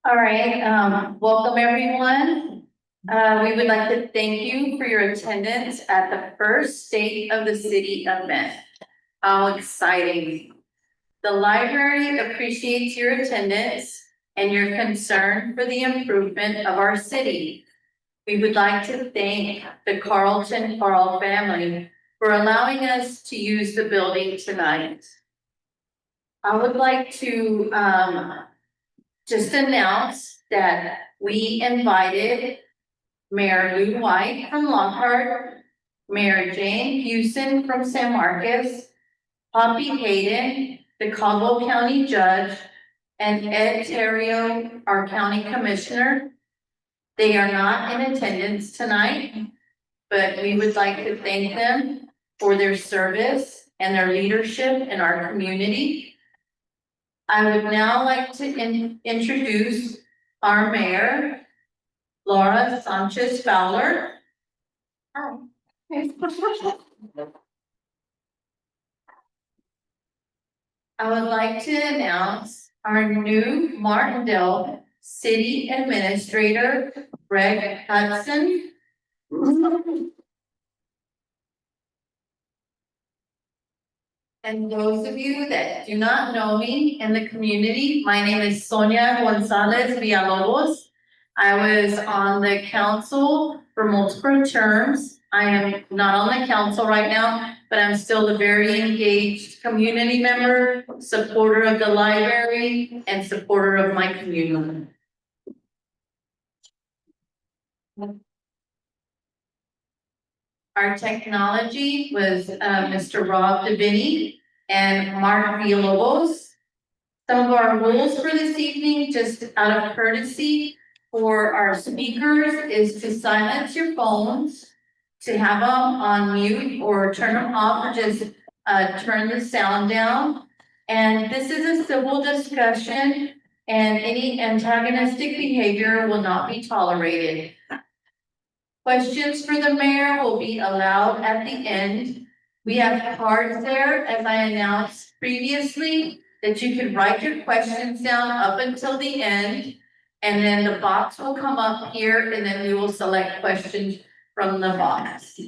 All right, welcome everyone. We would like to thank you for your attendance at the first State of the City event. How exciting. The library appreciates your attendance and your concern for the improvement of our city. We would like to thank the Carlton Carl family for allowing us to use the building tonight. I would like to, just announce that we invited Mayor Lou White from Lockhart, Mayor Jane Houston from San Marcos, Poppy Hayden, the Caldwell County Judge, and Ed Terrio, our County Commissioner. They are not in attendance tonight, but we would like to thank them for their service and their leadership in our community. I would now like to introduce our mayor, Laura Sanchez Fowler. Hi. I would like to announce our new Martindale City Administrator, Greg Hudson. And those of you that do not know me in the community, my name is Sonia Gonzalez Villalobos. I was on the council for multiple terms. I am not on the council right now, but I'm still a very engaged community member, supporter of the library, and supporter of my community. Our technology was Mr. Rob Devini and Mark Villalobos. Some of our rules for this evening, just out of courtesy for our speakers, is to silence your phones, to have them on mute or turn them off, or just turn the sound down. And this is a civil discussion, and any antagonistic behavior will not be tolerated. Questions for the mayor will be allowed at the end. We have cards there, as I announced previously, that you can write your questions down up until the end. And then the box will come up here, and then we will select questions from the box.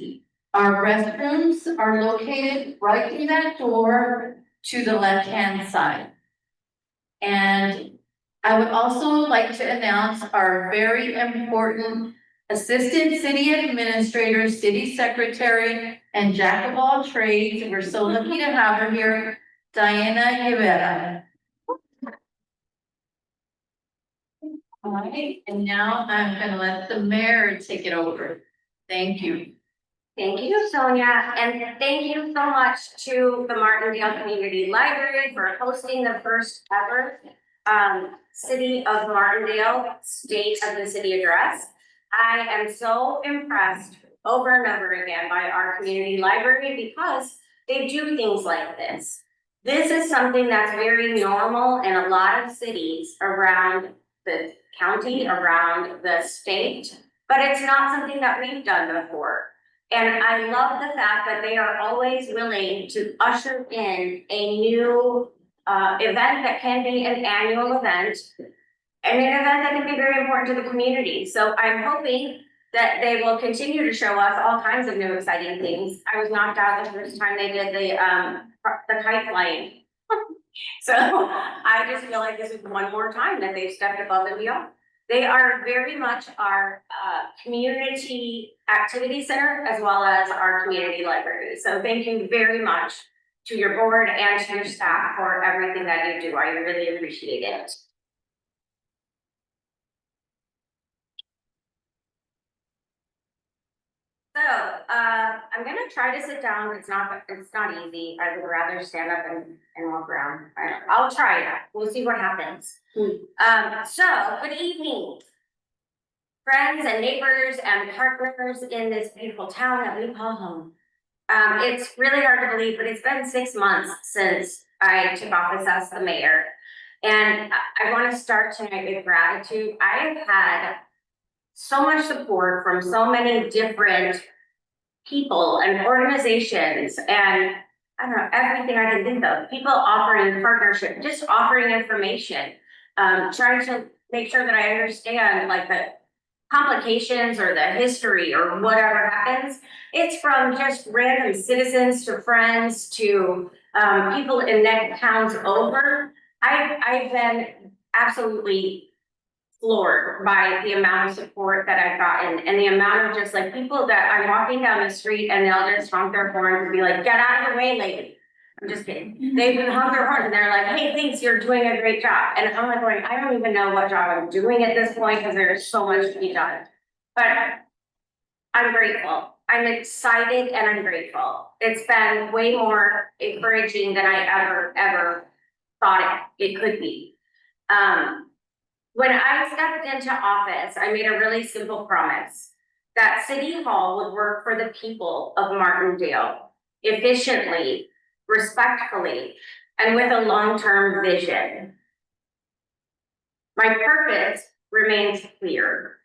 Our restrooms are located right through that door to the left-hand side. And I would also like to announce our very important Assistant City Administrator, City Secretary, and Jack of all trades. We're so lucky to have her here, Diana Rivera. All right, and now I'm gonna let the mayor take it over. Thank you. Thank you, Sonia, and thank you so much to the Martindale Community Library for hosting the first ever City of Martindale State of the City Address. I am so impressed over and over again by our community library because they do things like this. This is something that's very normal in a lot of cities around the county, around the state, but it's not something that we've done before. And I love the fact that they are always willing to usher in a new event that can be an annual event, and an event that can be very important to the community. So I'm hoping that they will continue to show us all kinds of new exciting things. I was knocked out the first time they did the kite flying. So I just feel like this is one more time that they've stepped above and beyond. They are very much our community activity center as well as our community library. So thank you very much to your board and to your staff for everything that you do. I really appreciate it. So I'm gonna try to sit down. It's not easy. I would rather stand up and walk around. I'll try it. We'll see what happens. So good evening, friends and neighbors and partners in this beautiful town that we call home. It's really hard to believe, but it's been 6 months since I took office as the mayor. And I want to start tonight with gratitude. I have had so much support from so many different people and organizations, and I don't know, everything I can think of. People offering partnership, just offering information. trying to make sure that I understand like the complications or the history or whatever happens. It's from just random citizens to friends to people in next towns over. I've been absolutely floored by the amount of support that I've gotten and the amount of just like people that I'm walking down the street and they'll just honk their horns and be like, get out of the way, lady. I'm just kidding. They honk their horns and they're like, hey, thanks, you're doing a great job. And I'm like going, I don't even know what job I'm doing at this point because there's so much to be done. But I'm grateful. I'm excited and I'm grateful. It's been way more encouraging than I ever thought it could be. When I stepped into office, I made a really simple promise that City Hall would work for the people of Martindale efficiently, respectfully, and with a long-term vision. My purpose remains clear: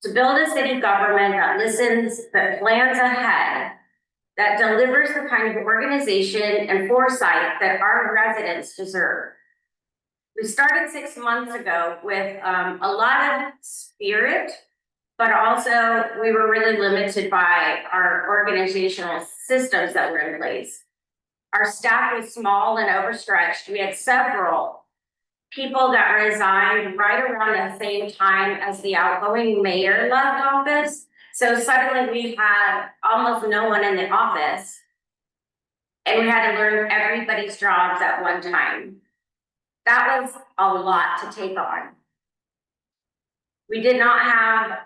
to build a city government that listens, that plans ahead, that delivers the kind of organization and foresight that our residents deserve. We started 6 months ago with a lot of spirit, but also we were really limited by our organizational systems that were in place. Our staff was small and overstretched. We had several people that resigned right around the same time as the outgoing mayor left office. So suddenly we had almost no one in the office. And we had to learn everybody's jobs at one time. That was a lot to take on. We did not have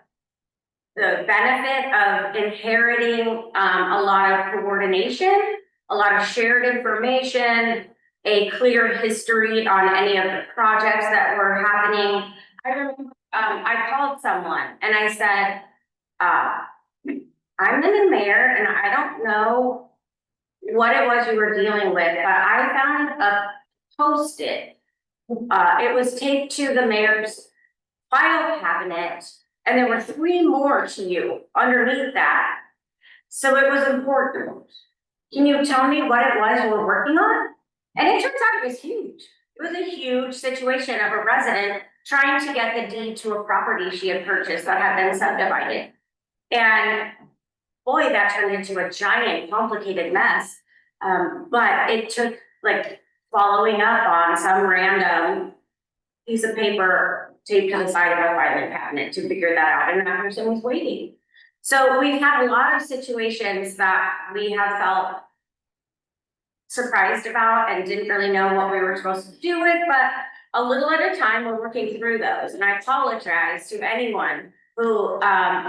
the benefit of inheriting a lot of coordination, a lot of shared information, a clear history on any of the projects that were happening. I remember I called someone and I said, I'm the new mayor and I don't know what it was you were dealing with, but I found a Post-it. It was taped to the mayor's file cabinet, and there were 3 more to you underneath that. So it was important. Can you tell me what it was you were working on? And it turns out it was huge. It was a huge situation of a resident trying to get the deed to a property she had purchased that had been subdivided. And boy, that turned into a giant, complicated mess. But it took like following up on some random piece of paper taped to the side of a filing cabinet to figure that out, and that person was waiting. So we've had a lot of situations that we have felt surprised about and didn't really know what we were supposed to do with, but a little at a time, we're working through those. And I apologize to anyone who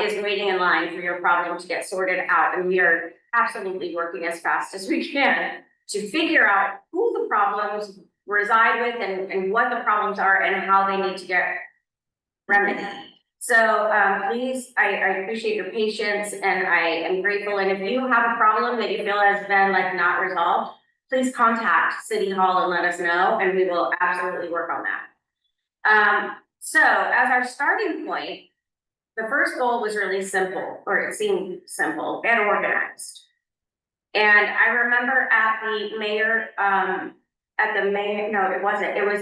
is waiting in line for your problem to get sorted out, and we are absolutely working as fast as we can to figure out who the problems reside with and what the problems are and how they need to get remedied. So please, I appreciate your patience and I am grateful. And if you have a problem that you feel has been like not resolved, please contact City Hall and let us know, and we will absolutely work on that. So as our starting point, the first goal was really simple, or it seemed simple, get organized. And I remember at the mayor, no, it wasn't, it was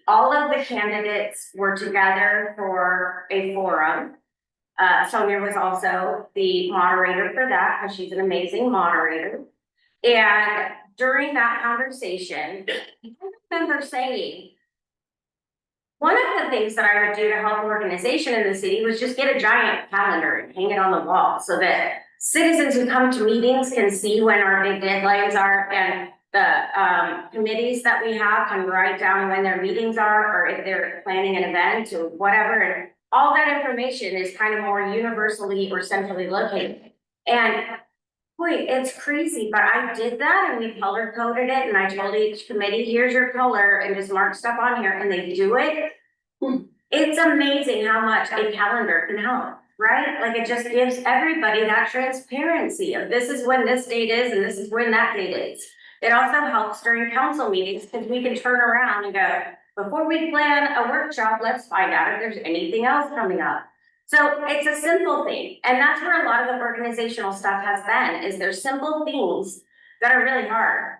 all of the candidates were together for a forum. Sonia was also the moderator for that, because she's an amazing moderator. And during that conversation, I remember saying, one of the things that I would do to help organization in the city was just get a giant calendar and hang it on the wall so that citizens who come to meetings can see when our big deadlines are, and the committees that we have can write down when their meetings are, or if they're planning an event or whatever. And all that information is kind of more universally or centrally located. And boy, it's crazy, but I did that and we color coded it, and I told each committee, here's your color, and just mark stuff on here, and they do it. It's amazing how much a calendar can help, right? Like it just gives everybody that transparency of this is when this date is and this is when that date is. It also helps during council meetings because we can turn around and go, before we plan a workshop, let's find out if there's anything else coming up. So it's a simple thing. And that's where a lot of the organizational stuff has been, is there's simple things that are really hard.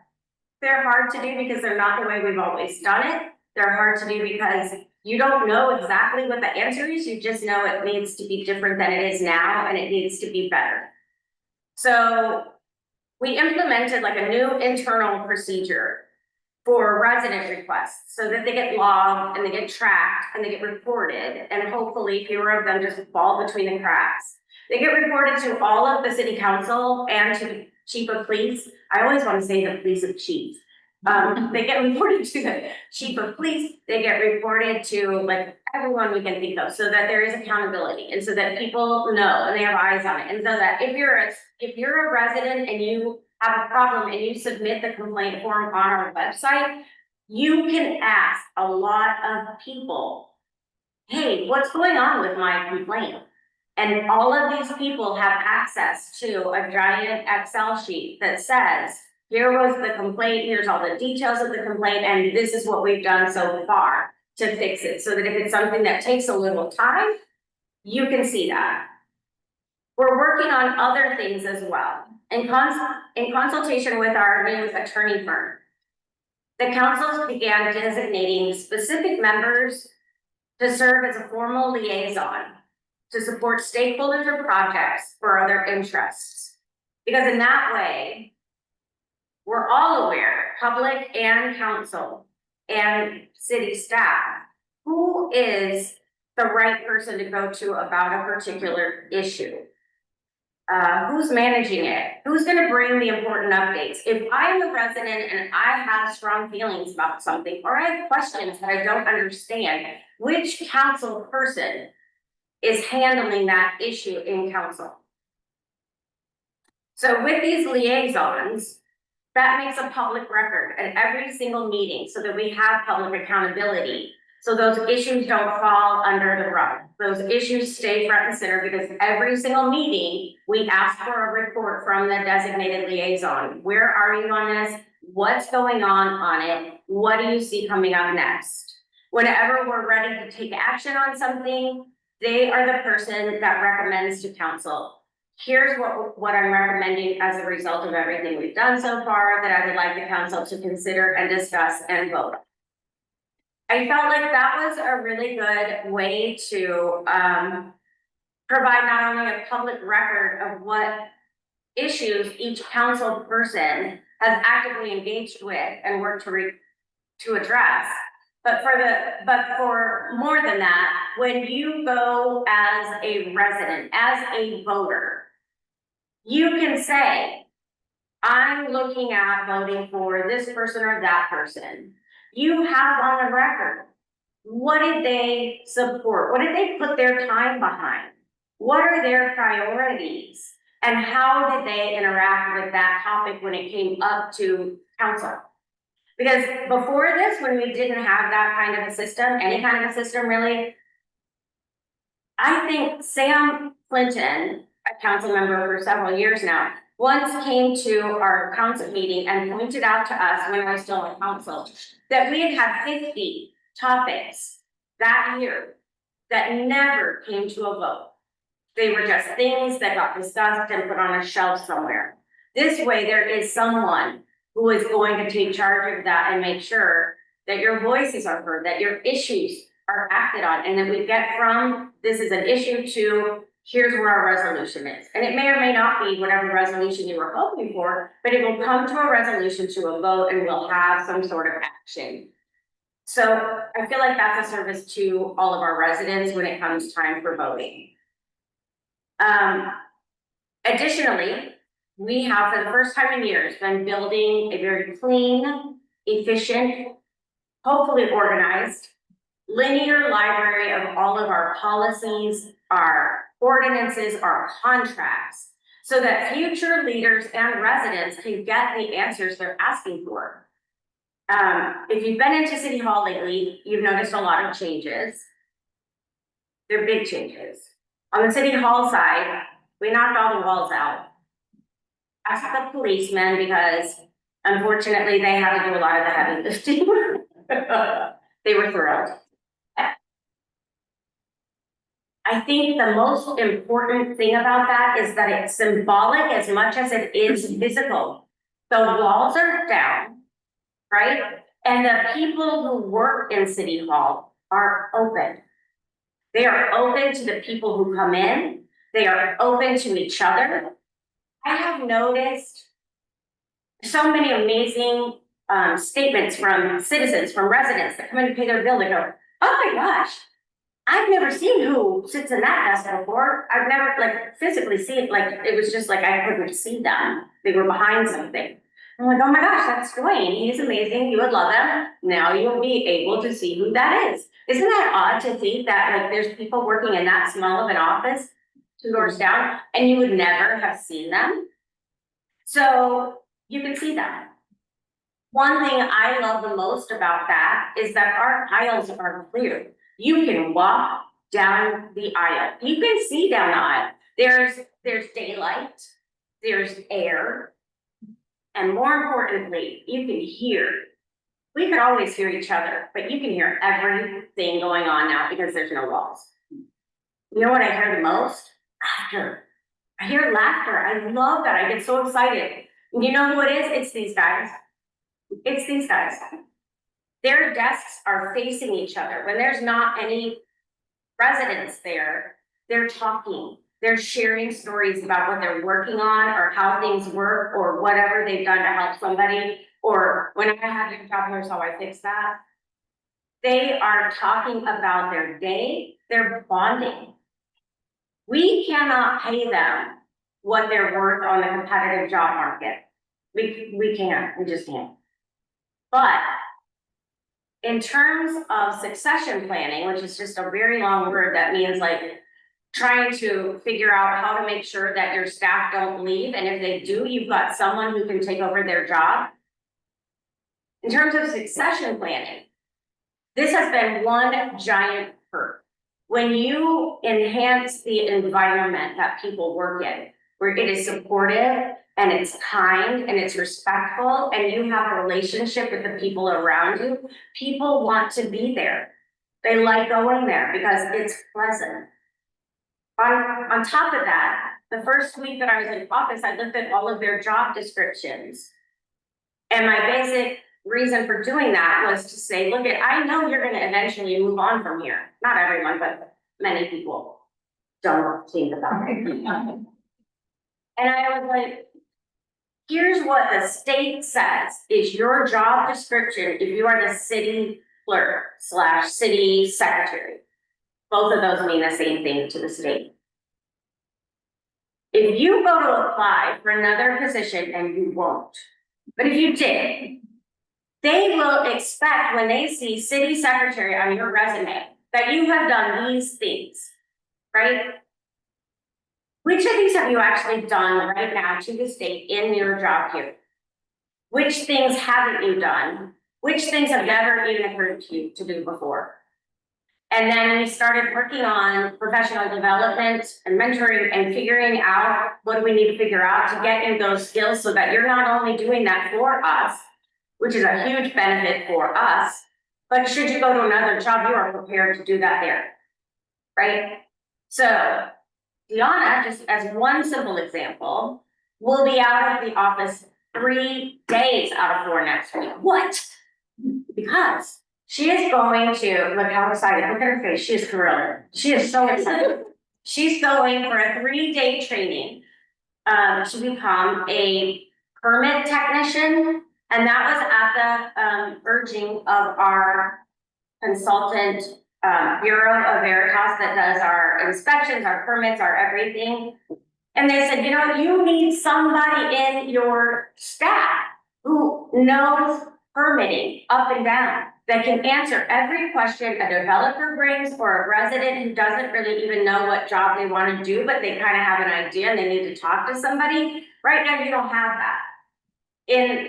They're hard to do because they're not the way we've always done it. They're hard to do because you don't know exactly what the answer is, you just know it needs to be different than it is now, and it needs to be better. So we implemented like a new internal procedure for resident requests so that they get logged and they get tracked and they get reported, and hopefully fewer of them just fall between the cracks. They get reported to all of the city council and to the chief of police. I always want to say the police of chief. They get reported to the chief of police, they get reported to like everyone we can think of, so that there is accountability and so that people know and they have eyes on it. And so that if you're a resident and you have a problem and you submit the complaint form on our website, you can ask a lot of people, hey, what's going on with my complaint? And all of these people have access to a giant Excel sheet that says, here was the complaint, here's all the details of the complaint, and this is what we've done so far to fix it, so that if it's something that takes a little time, you can see that. We're working on other things as well. In consultation with our new attorney firm, the councils began designating specific members to serve as a formal liaison to support stakeholders or projects for other interests. Because in that way, we're all aware, public and council and city staff, who is the right person to go to about a particular issue. Who's managing it? Who's gonna bring the important updates? If I'm a resident and I have strong feelings about something, or I have questions that I don't understand, which council person is handling that issue in council? So with these liaisons, that makes a public record at every single meeting so that we have public accountability. So those issues don't fall under the rug. Those issues stay front and center because every single meeting, we ask for a report from the designated liaison. Where are you on this? What's going on it? What do you see coming up next? Whenever we're ready to take action on something, they are the person that recommends to council. Here's what I'm recommending as a result of everything we've done so far that I would like the council to consider and discuss and vote. I felt like that was a really good way to provide not only a public record of what issues each council person has actively engaged with and worked to address, but for more than that, when you go as a resident, as a voter, you can say, I'm looking at voting for this person or that person. You have on the record, what did they support? What did they put their time behind? What are their priorities? And how did they interact with that topic when it came up to council? Because before this, when we didn't have that kind of a system, any kind of a system really, I think Sam Clinton, a council member for several years now, once came to our council meeting and pointed out to us when I was still in council that we had had 50 topics that year that never came to a vote. They were just things that got discussed and put on a shelf somewhere. This way, there is someone who is going to take charge of that and make sure that your voices are heard, that your issues are acted on, and that we get from this is an issue to here's where our resolution is. And it may or may not be whatever resolution you were hoping for, but it will come to a resolution to a vote and we'll have some sort of action. So I feel like that's a service to all of our residents when it comes time for voting. Additionally, we have for the first time in years been building a very clean, efficient, hopefully organized, linear library of all of our policies, our ordinances, our contracts, so that future leaders and residents can get the answers they're asking for. If you've been into City Hall lately, you've noticed a lot of changes. They're big changes. On the City Hall side, we knocked all the walls out. Ask the policemen because unfortunately they had to do a lot of the heavy lifting. They were thrilled. I think the most important thing about that is that it's symbolic as much as it is physical. The walls are down, right? And the people who work in City Hall are open. They are open to the people who come in. They are open to each other. I have noticed so many amazing statements from citizens, from residents that come in to pay their bill. They go, oh my gosh, I've never seen who sits in that desk before. I've never like physically seen, like, it was just like I couldn't see them. They were behind something. I'm like, oh my gosh, that's Dwayne. He's amazing. You would love him. Now you'll be able to see who that is. Isn't that odd to think that like there's people working in that small of an office 2 doors down and you would never have seen them? So you can see them. One thing I love the most about that is that our aisles are clear. You can walk down the aisle. You can see down the aisle. There's daylight, there's air, and more importantly, you can hear. We could always hear each other, but you can hear everything going on now because there's no walls. You know what I hear the most? Laughter. I hear laughter. I love that. I get so excited. And you know who it is? It's these guys. It's these guys. Their desks are facing each other. When there's not any residents there, they're talking. They're sharing stories about what they're working on or how things work or whatever they've done to help somebody. Or when I had a job, here's how I fixed that. They are talking about their day. They're bonding. We cannot pay them what they're worth on the competitive job market. We can't. We just can't. But in terms of succession planning, which is just a very long word that means like trying to figure out how to make sure that your staff don't leave, and if they do, you've got someone who can take over their job. In terms of succession planning, this has been one giant perk. When you enhance the environment that people work in, where it is supportive and it's kind and it's respectful and you have a relationship with the people around you, people want to be there. They like going there because it's pleasant. On top of that, the first week that I was in office, I looked at all of their job descriptions. And my basic reason for doing that was to say, look, I know you're gonna eventually move on from here. Not everyone, but many people don't think about it. And I was like, here's what the state says is your job description if you are the city clerk / city secretary. Both of those mean the same thing to the state. If you go to apply for another position and you won't, but if you did, they will expect when they see city secretary on your resume that you have done these things, right? Which of these have you actually done right now to the state in your job here? Which things haven't you done? Which things have never even occurred to you to do before? And then we started working on professional development and mentoring and figuring out what do we need to figure out to get you those skills so that you're not only doing that for us, which is a huge benefit for us, but should you go to another job, you are prepared to do that there, right? So Deanna, just as one simple example, will be out of the office 3 days out of 4 next week. What? Because she is going to, look how excited, look at her face, she is thrilled. She is so excited. She's going for a 3-day training to become a permit technician. And that was at the urging of our consultant Bureau of Veritas that does our inspections, our permits, our everything. And they said, you know, you need somebody in your staff who knows permitting up and down, that can answer every question a developer brings or a resident who doesn't really even know what job they want to do, but they kind of have an idea and they need to talk to somebody. Right now, you don't have that. In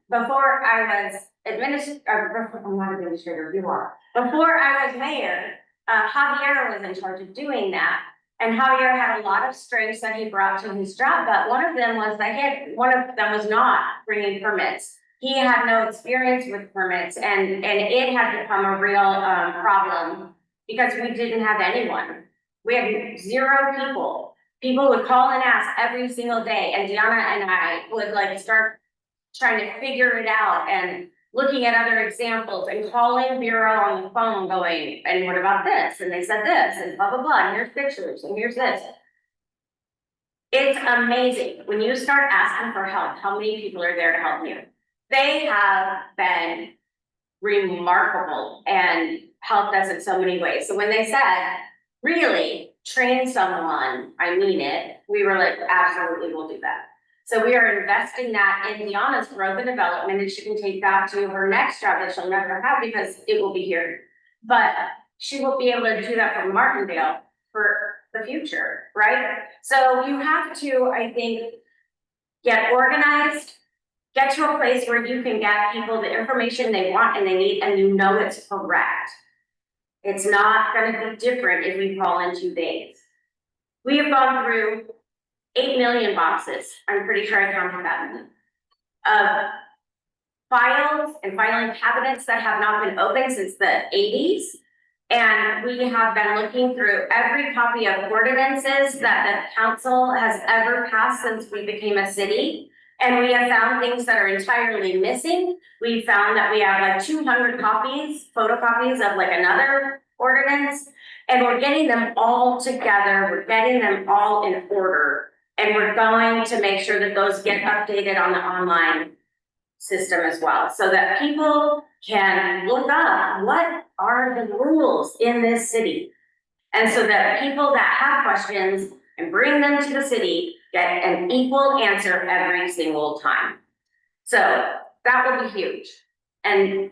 before I was I'm not administrator, you are. Before I was mayor, Javier was in charge of doing that. And Javier had a lot of strengths that he brought to his job, but one of them was one of them was not bringing permits. He had no experience with permits and it had become a real problem because we didn't have anyone. We had 0 people. People would call and ask every single day, and Deanna and I would like start trying to figure it out. And looking at other examples and calling Bureau on the phone going, and what about this? And they said this and blah, blah, blah, and here's pictures and here's this. It's amazing when you start asking for help, how many people are there to help you. They have been remarkable and helped us in so many ways. So when they said, really train someone, I mean it, we were like, absolutely, we'll do that. So we are investing that in Deanna's growth and development, and she can take that to her next job that she'll never have because it will be here. But she will be able to do that from Martindale for the future, right? So you have to, I think, get organized, get to a place where you can get people the information they want and they need, and you know it's correct. It's not gonna be different if we call in 2 days. We have gone through 8 million boxes, I'm pretty sure I counted that many, of files and filing cabinets that have not been opened since the 80s. And we have been looking through every copy of ordinances that the council has ever passed since we became a city. And we have found things that are entirely missing. We found that we have like 200 copies, photocopies of like another ordinance. And we're getting them all together, we're getting them all in order. And we're going to make sure that those get updated on the online system as well, so that people can look up what are the rules in this city. And so that people that have questions and bring them to the city get an equal answer every single time. So that will be huge. And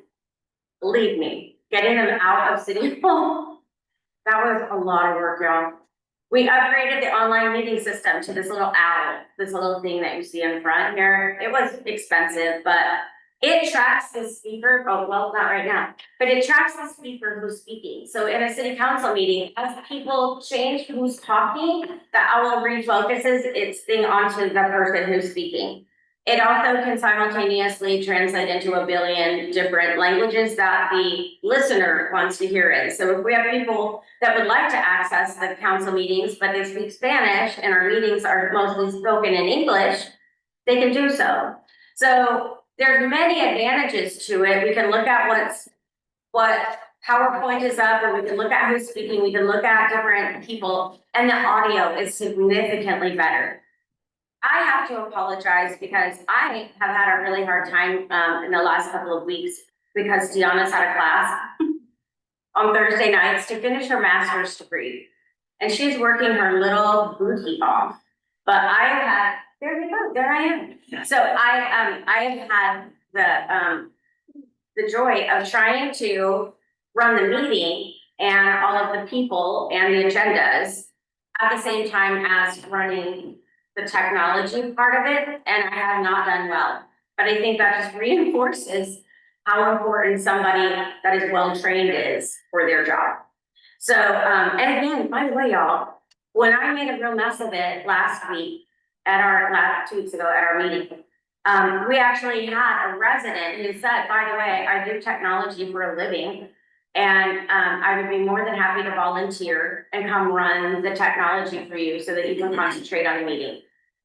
believe me, getting them out of City Hall, that was a lot of work, y'all. We upgraded the online meeting system to this little owl, this little thing that you see in front here. It was expensive, but it tracks the speaker. Oh, well, not right now, but it tracks the speaker who's speaking. So in a city council meeting, as people change who's talking, the owl refocuses its thing onto the person who's speaking. It also can simultaneously translate into 1 billion different languages that the listener wants to hear in. So if we have people that would like to access the council meetings, but they speak Spanish and our meetings are mostly spoken in English, they can do so. So there's many advantages to it. We can look at what PowerPoint is up, or we can look at who's speaking, we can look at different people, and the audio is significantly better. I have to apologize because I have had a really hard time in the last couple of weeks because Deanna's had a class on Thursday nights to finish her master's degree. And she's working her little booty off. But I have had, there we go, there I am. So I have had the joy of trying to run the meeting and all of the people and the agendas at the same time as running the technology part of it, and I have not done well. But I think that just reinforces how important somebody that is well-trained is for their job. So, and again, by the way, y'all, when I made a real mess of it last 2 weeks ago at our meeting, we actually had a resident who said, by the way, I do technology for a living, and I would be more than happy to volunteer and come run the technology for you so that you can concentrate on the meeting.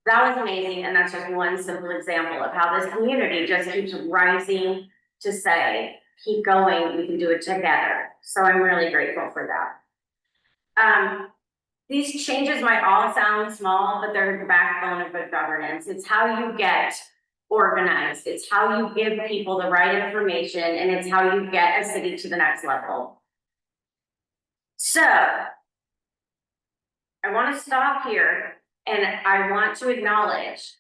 That was amazing, and that's just one simple example of how this community just keeps rising to say, keep going, we can do it together. So I'm really grateful for that. These changes might all sound small, but they're the backbone of good governance. It's how you get organized. It's how you give people the right information, and it's how you get a city to the next level. So I want to stop here, and I want to acknowledge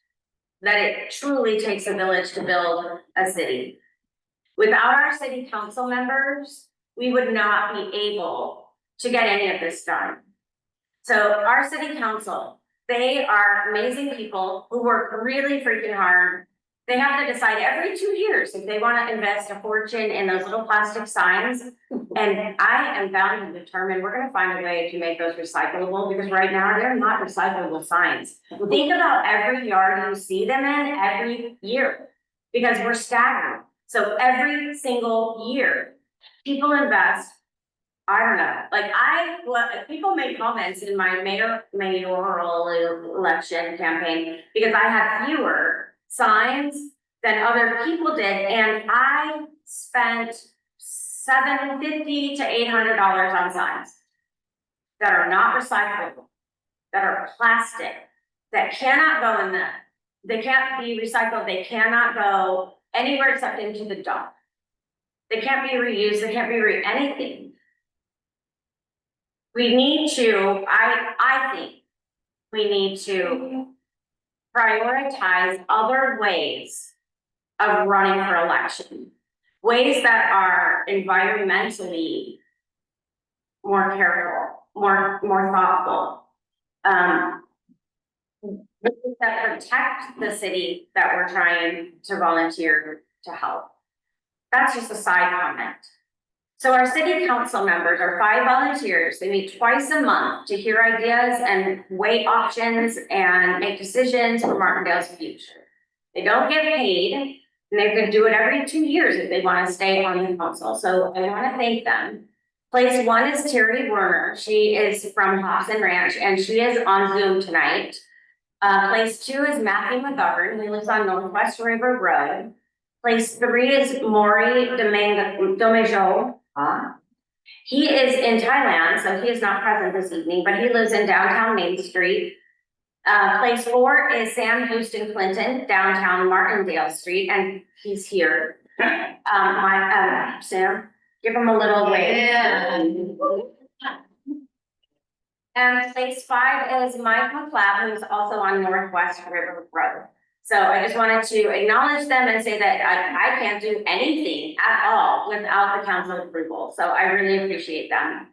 that it truly takes a village to build a city. Without our city council members, we would not be able to get any of this done. So our city council, they are amazing people who work really freaking hard. They have to decide every 2 years if they want to invest a fortune in those little plastic signs. And I am bound to determine we're going to find a way to make those recyclable, because right now they're not recyclable signs. Think about every yard you see them in every year, because we're staggering. So every single year, people invest. I don't know, like people make comments in my mayoral election campaign because I had fewer signs than other people did, and I spent $750 to $800 on signs that are not recyclable, that are plastic, that cannot go in the, they can't be recycled, they cannot go anywhere except into the dump. They can't be reused, they can't be anything. We need to, I think, we need to prioritize other ways of running for election. Ways that are environmentally more careful, more thoughtful. Ways that protect the city that we're trying to volunteer to help. That's just a side comment. So our city council members are 5 volunteers. They meet twice a month to hear ideas and weigh options and make decisions for Martindale's future. They don't get paid, and they can do it every 2 years if they want to stay on the council. So I want to thank them. Place 1 is Terry Werner. She is from Hobson Ranch, and she is on Zoom tonight. Place 2 is Matthew McGovern, who lives on Northwest River Road. Place 3 is Maury Domejo. He is in Thailand, so he is not present this evening, but he lives in downtown Main Street. Place 4 is Sam Houston Clinton, downtown Martindale Street, and he's here. Sam, give him a little wave. Yeah. And place 5 is Mike McLeod, who's also on Northwest River Road. So I just wanted to acknowledge them and say that I can't do anything at all without the council approval. So I really appreciate them.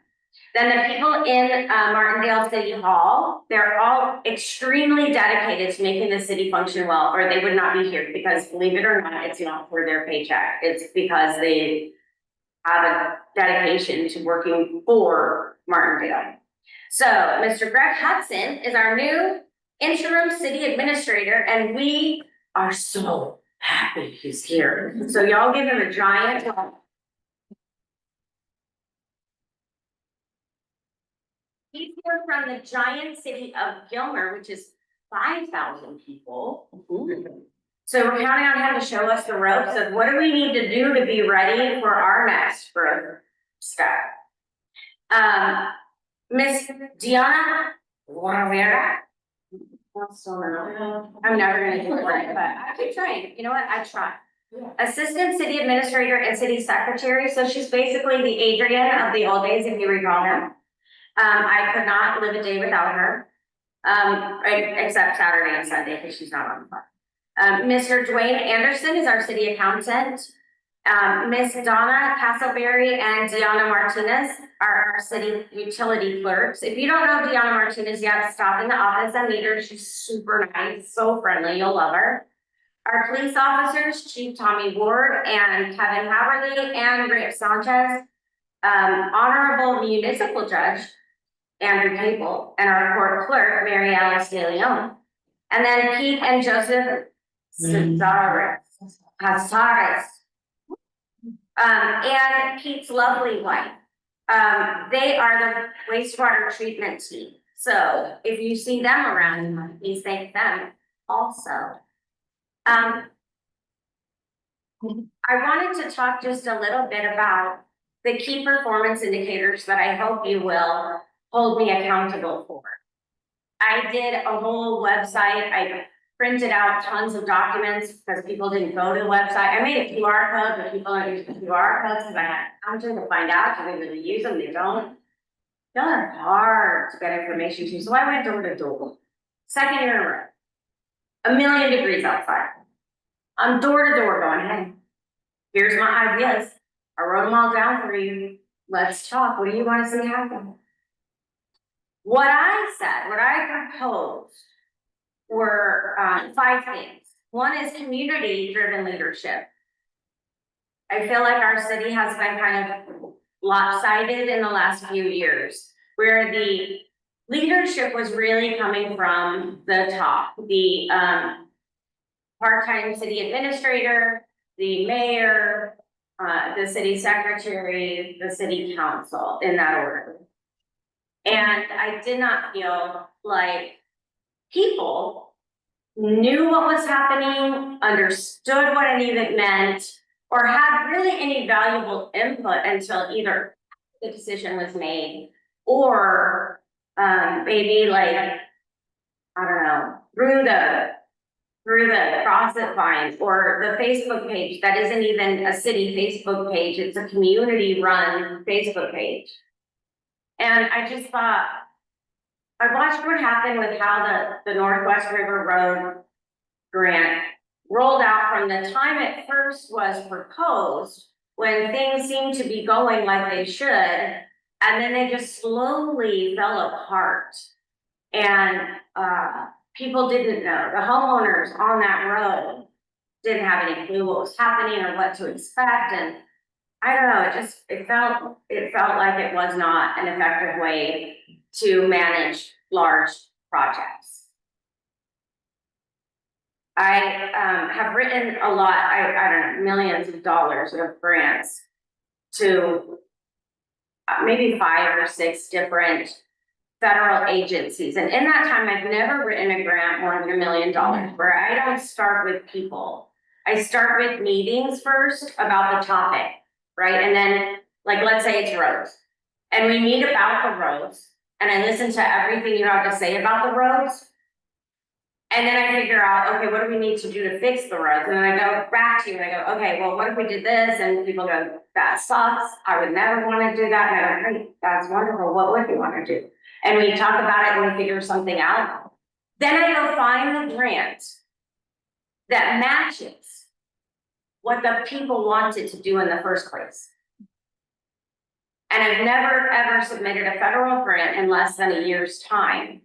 Then the people in Martindale City Hall, they're all extremely dedicated to making the city function well, or they would not be here, because believe it or not, it's not for their paycheck. It's because they have a dedication to working for Martindale. So Mr. Greg Hudson is our new interim city administrator, and we are so happy he's here. So y'all give him a giant clap. He's here from the giant city of Gilmer, which is 5,000 people. So we're counting on him to show us the ropes of what do we need to do to be ready for our next growth step. Miss Diana Guaravera. I'm never gonna do it right, but I keep trying. You know what? I try. Assistant City Administrator and City Secretary. So she's basically the Adrian of the old days, if you recall her. I could not live a day without her. Except Saturday and Sunday, because she's not on the phone. Mr. Dwayne Anderson is our city accountant. Miss Donna Castleberry and Deanna Martinez are our city utility clerks. If you don't know Deanna Martinez yet, stop in the office and meet her. She's super nice, so friendly, you'll love her. Our police officers, Chief Tommy Ward and Kevin Haverly and Rick Sanchez. Honorable municipal judge, Andrew Cable, and our court clerk, Mary Alice De Leon. And then Pete and Joseph Casares. And Pete's lovely wife. They are the wastewater treatment team. So if you see them around, please thank them also. I wanted to talk just a little bit about the key performance indicators that I hope you will hold me accountable for. I did a whole website. I printed out tons of documents because people didn't go to the website. I made a QR code, but people don't use the QR codes because I had counted to find out if they really use them. They don't. Y'all are hard to get information to, so I went door to door. Second year in a row. 1,000,000 degrees outside. I'm door to door going, hey, here's my ideas. I wrote them all down for you. Let's talk. What do you want to see happen? What I proposed were 5 things. One is community-driven leadership. I feel like our city has been kind of lopsided in the last few years, where the leadership was really coming from the top. The part-time city administrator, the mayor, the city secretary, the city council, in that order. And I did not feel like people knew what was happening, understood what any of it meant, or had really any valuable input until either the decision was made or maybe like, I don't know, through the process line or the Facebook page that isn't even a city Facebook page, it's a community run Facebook page. And I just thought, I watched what happened with how the Northwest River Road grant rolled out from the time it first was proposed, when things seemed to be going like they should, and then they just slowly fell apart. And people didn't know, the homeowners on that road didn't have any clue what was happening or what to expect, and I don't know, it felt like it was not an effective way to manage large projects. I have written a lot, I don't know, millions of dollars of grants to maybe 5 or 6 different federal agencies. And in that time, I've never written a grant more than $1 million, where I don't start with people. I start with meetings first about the topic, right? And then, like, let's say it's roads. And we meet about the roads, and I listen to everything you have to say about the roads. And then I figure out, okay, what do we need to do to fix the roads? And then I go back to you and I go, okay, well, what if we did this? And people go, that sucks. I would never want to do that. And I go, great, that's wonderful. What would you want to do? And we talk about it and we figure something out. Then I go find the grant that matches what the people wanted to do in the first place. And I've never, ever submitted a federal grant in less than a year's time,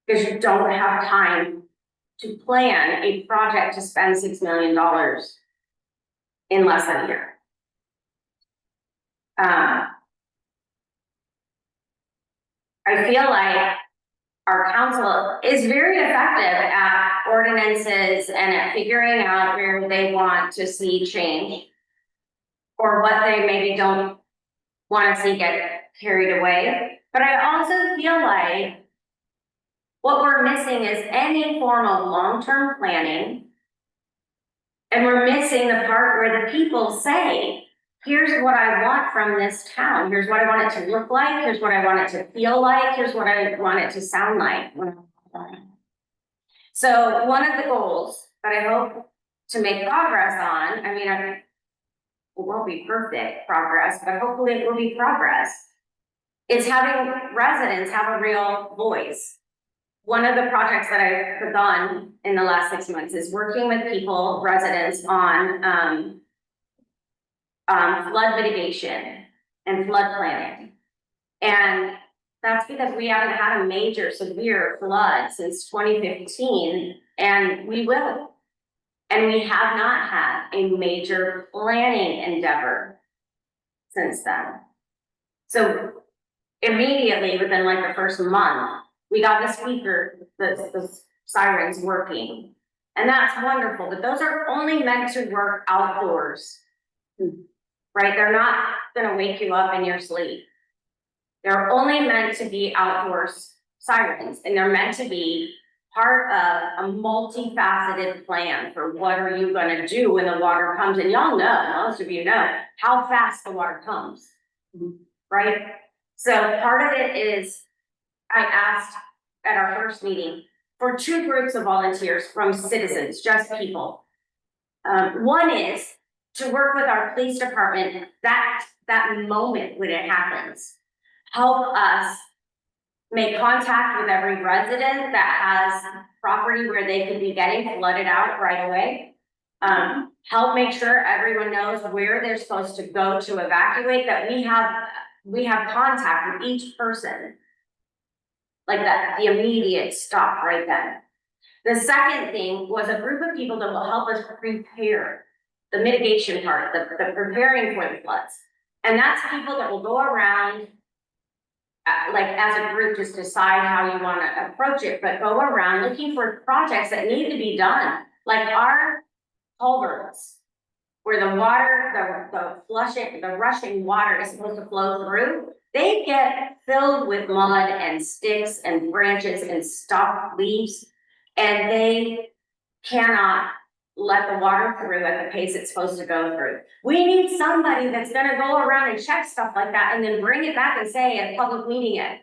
because you don't have time to plan a project to spend $6 million in less than a year. I feel like our council is very effective at ordinances and at figuring out where they want to see change, or what they maybe don't want to see get carried away. But I also feel like what we're missing is any form of long-term planning. And we're missing the part where the people say, here's what I want from this town. Here's what I want it to look like. Here's what I want it to feel like. Here's what I want it to sound like. So one of the goals that I hope to make progress on, I mean, it won't be perfect progress, but hopefully it will be progress, is having residents have a real voice. One of the projects that I've begun in the last 6 months is working with people, residents, on flood mitigation and flood planning. And that's because we haven't had a major severe flood since 2015, and we will. And we have not had a major planning endeavor since then. So immediately within like the first month, we got the speaker, the sirens working. And that's wonderful, but those are only meant to work outdoors, right? They're not gonna wake you up in your sleep. They're only meant to be outdoors sirens, and they're meant to be part of a multifaceted plan for what are you gonna do when the water comes. And y'all know, most of you know, how fast the water comes, right? So part of it is, I asked at our first meeting for 2 groups of volunteers from citizens, just people. One is to work with our police department that moment when it happens. Help us make contact with every resident that has property where they could be getting flooded out right away. Help make sure everyone knows where they're supposed to go to evacuate, that we have contact with each person. Like that, the immediate stop right then. The second thing was a group of people that will help us prepare the mitigation part, the preparing for the floods. And that's people that will go around, like as a group, just decide how you want to approach it, but go around looking for projects that need to be done. Like our culverts, where the water, the rushing water is supposed to flow through, they get filled with mud and sticks and branches and stock leaves, and they cannot let the water through at the pace it's supposed to go through. We need somebody that's gonna go around and check stuff like that and then bring it back and say at a public meeting, a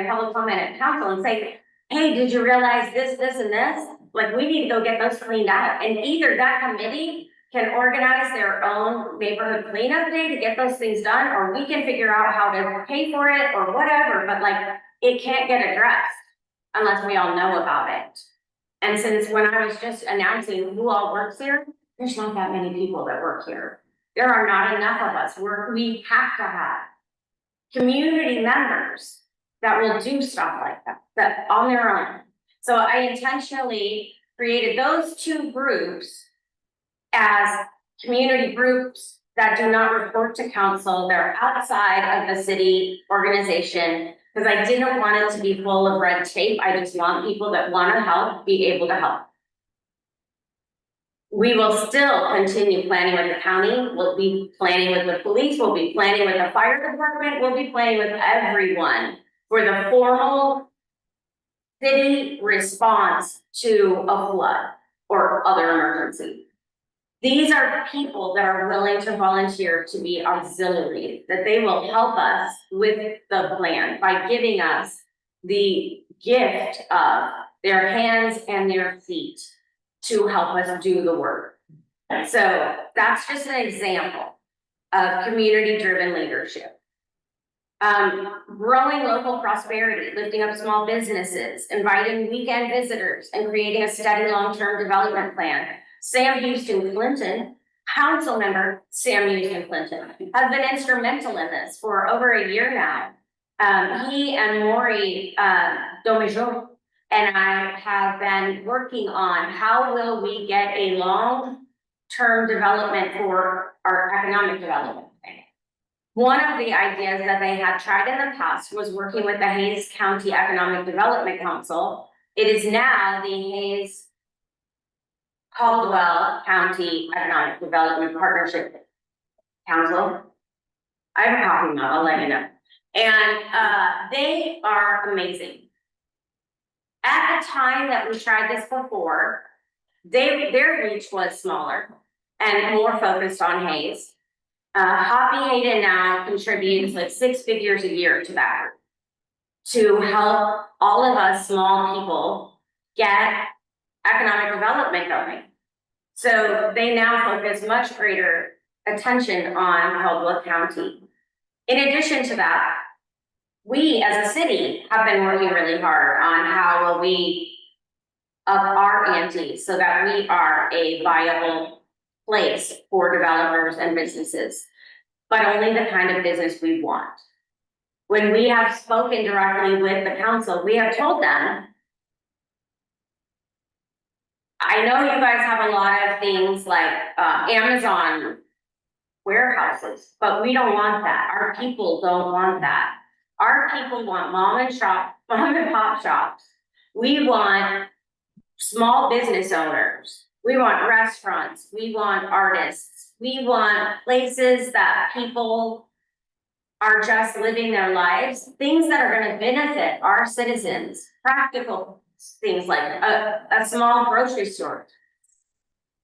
public comment at council and say, hey, did you realize this, this, and this? Like, we need to go get those cleaned out. And either that committee can organize their own neighborhood cleanup day to get those things done, or we can figure out how to pay for it or whatever, but like, it can't get addressed unless we all know about it. And since when I was just announcing who all works here, there's not that many people that work here. There are not enough of us. We have to have community members that will do stuff like that on their own. So I intentionally created those two groups as community groups that do not report to council. They're outside of the city organization, because I didn't want it to be full of red tape. I just want people that want to help be able to help. We will still continue planning with the county. We'll be planning with the police. We'll be planning with the fire department. We'll be planning with everyone for the formal city response to a flood or other emergency. These are people that are willing to volunteer to be auxiliary, that they will help us with the plan by giving us the gift of their hands and their feet to help us do the work. So that's just an example of community-driven leadership. Growing local prosperity, lifting up small businesses, inviting weekend visitors, and creating a steady long-term development plan. Sam Houston Clinton, council member Sam Houston Clinton, has been instrumental in this for over a year now. He and Maury Domijo and I have been working on how will we get a long-term development for our economic development. One of the ideas that they had tried in the past was working with the Hayes County Economic Development Council. It is now the Hayes Caldwell County Economic Development Partnership Council. I have a copy now, I'll let you know. And they are amazing. At the time that we tried this before, their reach was smaller and more focused on Hayes. Hoppy Hayden now contributes like 6 figures a year to that to help all of us small people get economic development going. So they now focus much greater attention on Caldwell County. In addition to that, we as a city have been working really hard on how will we up our ante so that we are a viable place for developers and businesses, but only the kind of business we want. When we have spoken directly with the council, we have told them, I know you guys have a lot of things like Amazon warehouses, but we don't want that. Our people don't want that. Our people want mom and pop shops. We want small business owners. We want restaurants. We want artists. We want places that people are just living their lives, things that are going to benefit our citizens, practical things like a small grocery store,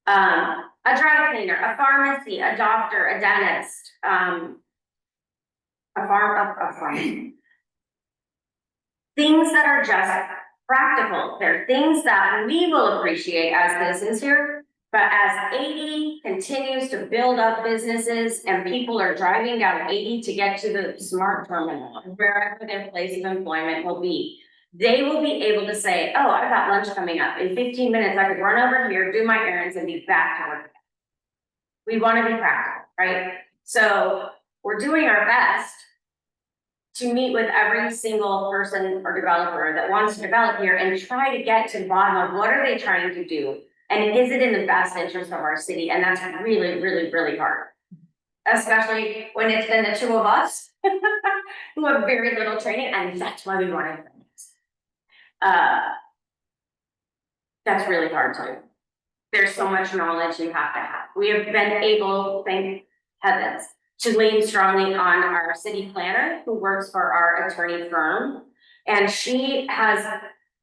a dry cleaner, a pharmacy, a doctor, a dentist, a farm. Things that are just practical. They're things that we will appreciate as citizens here, but as 80 continues to build up businesses and people are driving down 80 to get to the smart terminal, wherever their place of employment will be, they will be able to say, oh, I've got lunch coming up. In 15 minutes, I could run over here, do my errands, and be back to work. We want to be practical, right? So we're doing our best to meet with every single person or developer that wants to develop here and try to get to the bottom of what are they trying to do? And is it in the best interest of our city? And that's really, really, really hard. Especially when it's been the two of us who have very little training, and that's why we want to. That's really hard to do. There's so much knowledge you have to have. We have been able, thank heavens, to lean strongly on our city planner who works for our attorney firm. And she has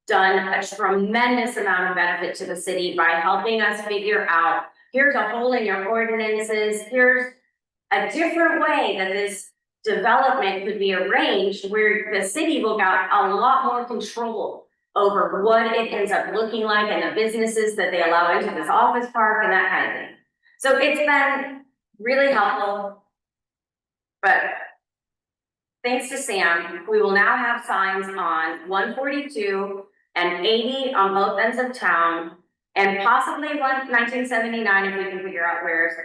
done a tremendous amount of benefit to the city by helping us figure out, here's a hole in your ordinances, here's a different way that this development could be arranged where the city will get a lot more control over what it ends up looking like and the businesses that they allow into this office park and that kind of thing. So it's been really helpful. But thanks to Sam, we will now have signs on 142 and 80 on both ends of town, and possibly 1979 if we can figure out where it's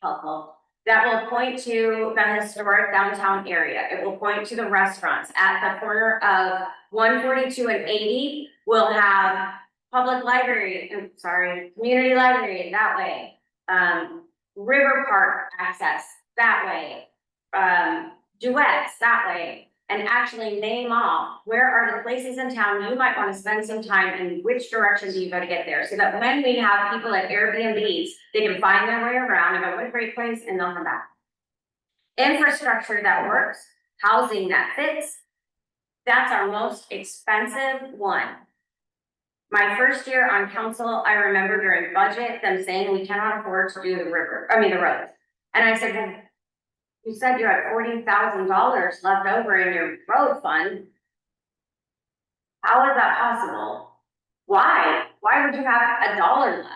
helpful. That will point to the historic downtown area. It will point to the restaurants at the corner of 142 and 80. We'll have public library, community library that way. River park access that way. Duets that way, and actually name off where are the places in town you might want to spend some time and which direction do you go to get there, so that when we have people at Airbnbs, they can find their way around and go, what a great place, and they'll come back. Infrastructure that works, housing that fits, that's our most expensive one. My first year on council, I remember during budget, them saying we cannot afford to do the roads. And I said, well, you said you had $40,000 left over in your road fund. How is that possible? Why? Why would you have $1 left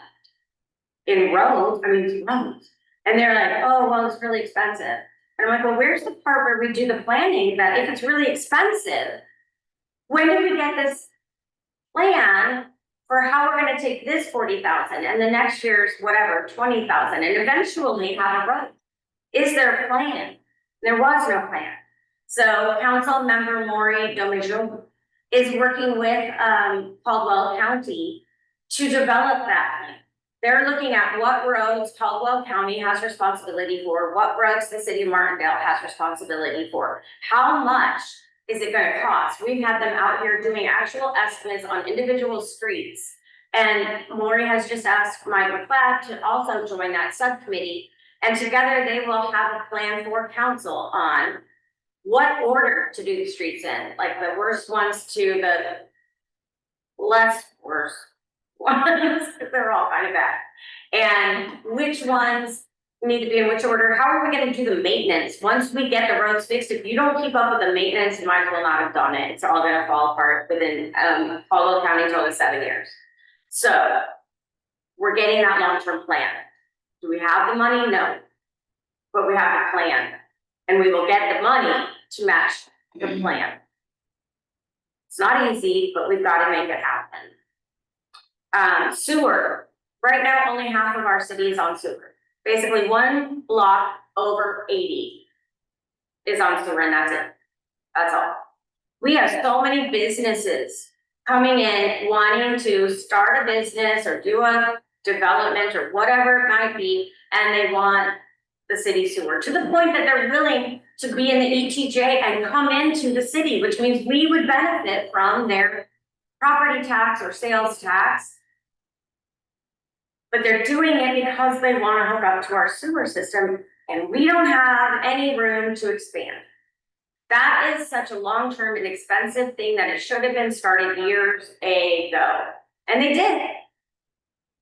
in roads? Roads. And they're like, oh, well, it's really expensive. And I'm like, well, where's the part where we do the planning that if it's really expensive, when do we get this plan for how we're gonna take this 40,000 and the next year's whatever, 20,000 and eventually have a road? Is there a plan? There was no plan. So Council Member Maury Domingo is working with Caldwell County to develop that plan. They're looking at what roads Caldwell County has responsibility for, what roads the city of Martindale has responsibility for, how much is it gonna cost? We've had them out here doing actual estimates on individual streets. And Maury has just asked Mike McLeod to also join that subcommittee. And together they will have a plan for council on what order to do the streets in, like the worst ones to the less worse ones, because they're all kind of bad. And which ones need to be in which order, how are we gonna do the maintenance? Once we get the roads fixed, if you don't keep up with the maintenance, you might as well not have done it. It's all gonna fall apart within Caldwell County told us 7 years. So we're getting that long-term plan. Do we have the money? No. But we have the plan. And we will get the money to match the plan. It's not easy, but we've got to make it happen. Sewer. Right now, only half of our city is on sewer. Basically, one block over 80 is on sewer, and that's it. That's all. We have so many businesses coming in, wanting to start a business or do a development or whatever it might be, and they want the city sewer to the point that they're willing to be in the ETJ and come into the city, which means we would benefit from their property tax or sales tax. But they're doing it because they want to hook up to our sewer system, and we don't have any room to expand. That is such a long-term and expensive thing that it should have been started years ago, and they did.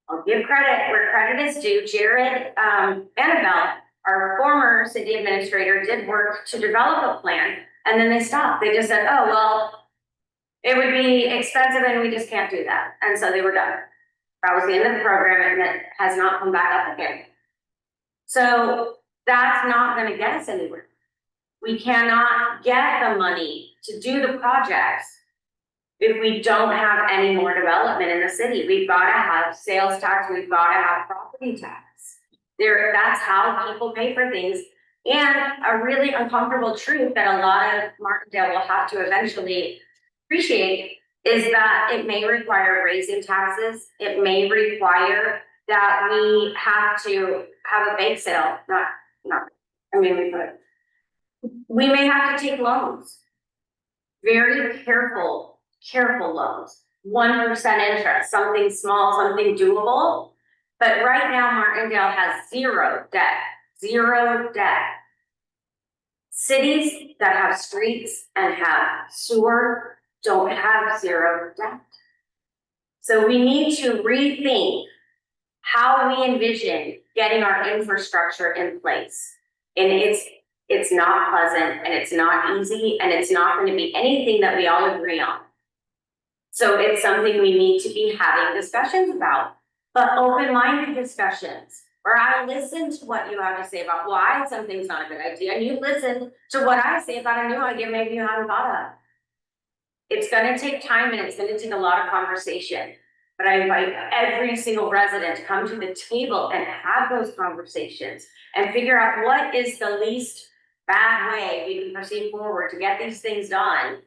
I'll give credit where credit is due. Jared Annabelle, our former city administrator, did work to develop a plan, and then they stopped. They just said, oh, well, it would be expensive and we just can't do that. And so they were done. That was the end of the program, and it has not come back up again. So that's not gonna get us anywhere. We cannot get the money to do the projects if we don't have any more development in the city. We've got to have sales tax, we've got to have property tax. That's how people pay for things. And a really uncomfortable truth that a lot of Martindale will have to eventually appreciate is that it may require raising taxes. It may require that we have to have a bake sale. We may have to take loans. Very careful loans. 1% interest, something small, something doable. But right now, Martindale has zero debt. Cities that have streets and have sewer don't have zero debt. So we need to rethink how we envision getting our infrastructure in place. And it's not pleasant, and it's not easy, and it's not going to be anything that we all agree on. So it's something we need to be having discussions about, but open-minded discussions, where I listen to what you have to say about why something's not a good idea, and you listen to what I say about a new idea maybe you haven't thought of. It's gonna take time, and it's gonna take a lot of conversation, but I invite every single resident to come to the table and have those conversations and figure out what is the least bad way we can proceed forward to get these things done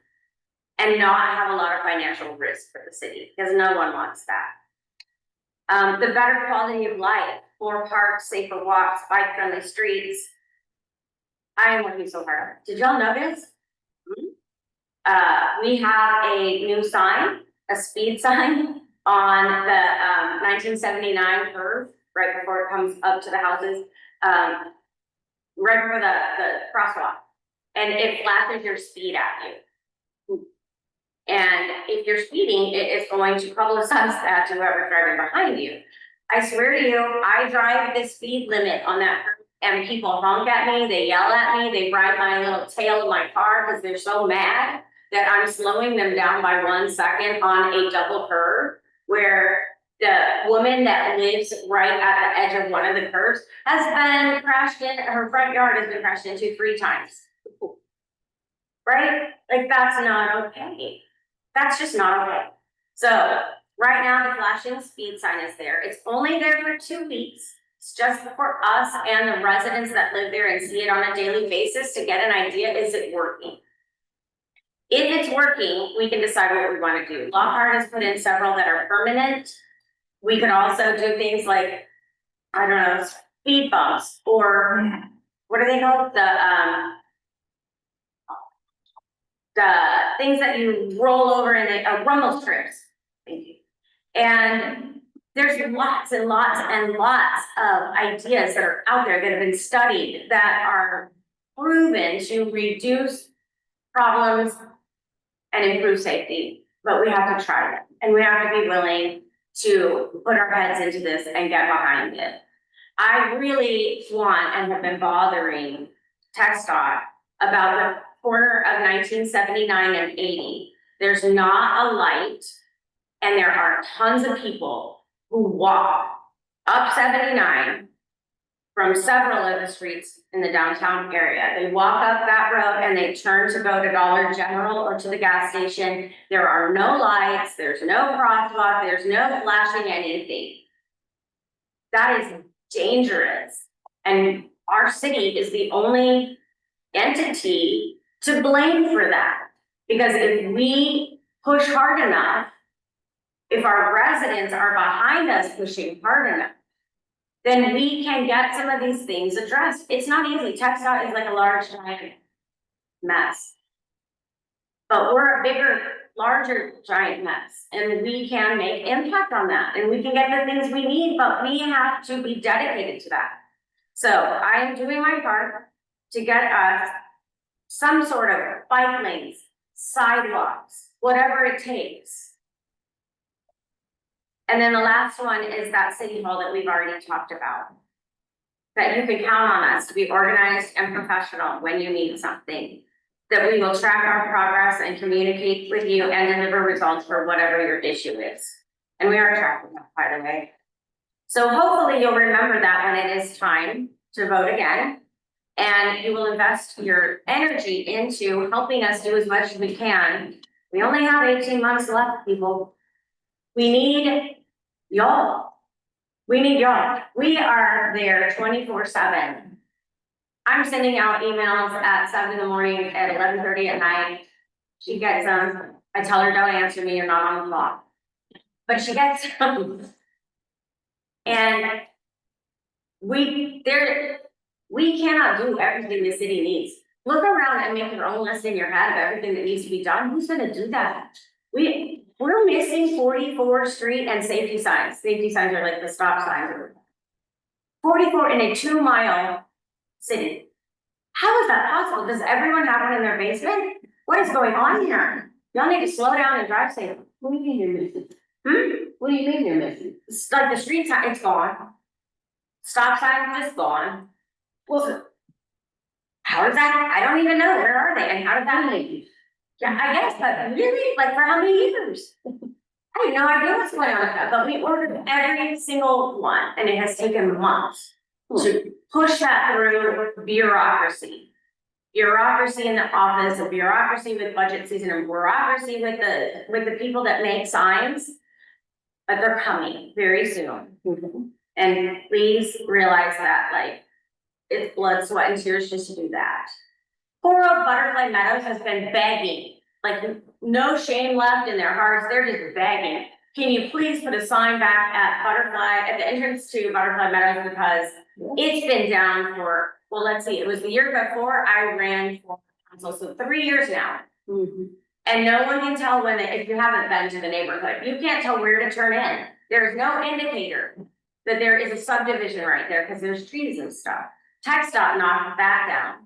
and not have a lot of financial risk for the city, because no one wants that. The better quality of life, more parks, safer walks, bike-friendly streets. I am working so hard. Did y'all notice? We have a new sign, a speed sign on the 1979 curve, right before it comes up to the houses, right before the crosswalk. And it flashes your speed at you. And if you're speeding, it is going to publicize that to whoever's driving behind you. I swear to you, I drive the speed limit on that curve, and people honk at me, they yell at me, they ride my little tail of my car because they're so mad that I'm slowing them down by 1 second on a double curve, where the woman that lives right at the edge of one of the curves has been crashed in, her front yard has been crashed into 3 times. Right? Like, that's not okay. That's just not okay. So right now the flashing speed sign is there. It's only there for 2 weeks. It's just for us and the residents that live there and see it on a daily basis to get an idea, is it working? If it's working, we can decide what we want to do. Lockhart has put in several that are permanent. We could also do things like, I don't know, speed bumps, or what are they called? The things that you roll over in the rumble strips. Thank you. And there's lots and lots and lots of ideas that are out there that have been studied that are proven to reduce problems and improve safety, but we have to try it, and we have to be willing to put our heads into this and get behind it. I really want, and have been bothering TxDOT about the corner of 1979 and 80. There's not a light, and there are tons of people who walk up 79 from several of the streets in the downtown area. They walk up that road and they turn to go to Dollar General or to the gas station. There are no lights, there's no crosswalk, there's no flashing anything. That is dangerous. And our city is the only entity to blame for that. Because if we push hard enough, if our residents are behind us pushing hard enough, then we can get some of these things addressed. It's not easy. TxDOT is like a large giant mess. But we're a bigger, larger giant mess, and we can make impact on that, and we can get the things we need, but we have to be dedicated to that. So I am doing my part to get us some sort of bike lanes, sidewalks, whatever it takes. And then the last one is that city hall that we've already talked about. That you can count on us to be organized and professional when you need something. That we will track our progress and communicate with you and deliver results for whatever your issue is. And we are tracking that, by the way. So hopefully you'll remember that when it is time to vote again. And you will invest your energy into helping us do as much as we can. We only have 18 months left, people. We need y'all. We need y'all. We are there 24/7. I'm sending out emails at 7 in the morning, at 11:30 at night. She gets them. I tell her, don't answer me, you're not on the clock. But she gets them. And we cannot do everything the city needs. Look around and make your own list in your head of everything that needs to be done. Who's gonna do that? We're missing 44th Street and safety signs. Safety signs are like the stop signs. 44 in a 2-mile city. How is that possible? Does everyone have one in their basement? What is going on here? Y'all need to slow down and drive safe. What do you mean you're missing? Hmm? What do you mean you're missing? It's like the street sign, it's gone. Stop sign is gone. Well, how is that? I don't even know. Where are they? And how did that? Yeah, I guess, but really, like for how many years? I have no idea what's going on with that, but we ordered every single one and it has taken months to push that through bureaucracy. Bureaucracy in the office, a bureaucracy with budget season, and bureaucracy with the people that make signs. But they're coming very soon. And please realize that, like, it's blood, sweat, and tears just to do that. Poor old Butterfly Meadows has been begging, like, no shame left in their hearts, they're just begging. Can you please put a sign back at the entrance to Butterfly Meadows, because it's been down for, well, let's see, it was the year before I ran for council, so 3 years now. And no one can tell when, if you haven't been to the neighborhood, you can't tell where to turn in. There's no indicator that there is a subdivision right there, because there's trees and stuff. TxDOT knocked that down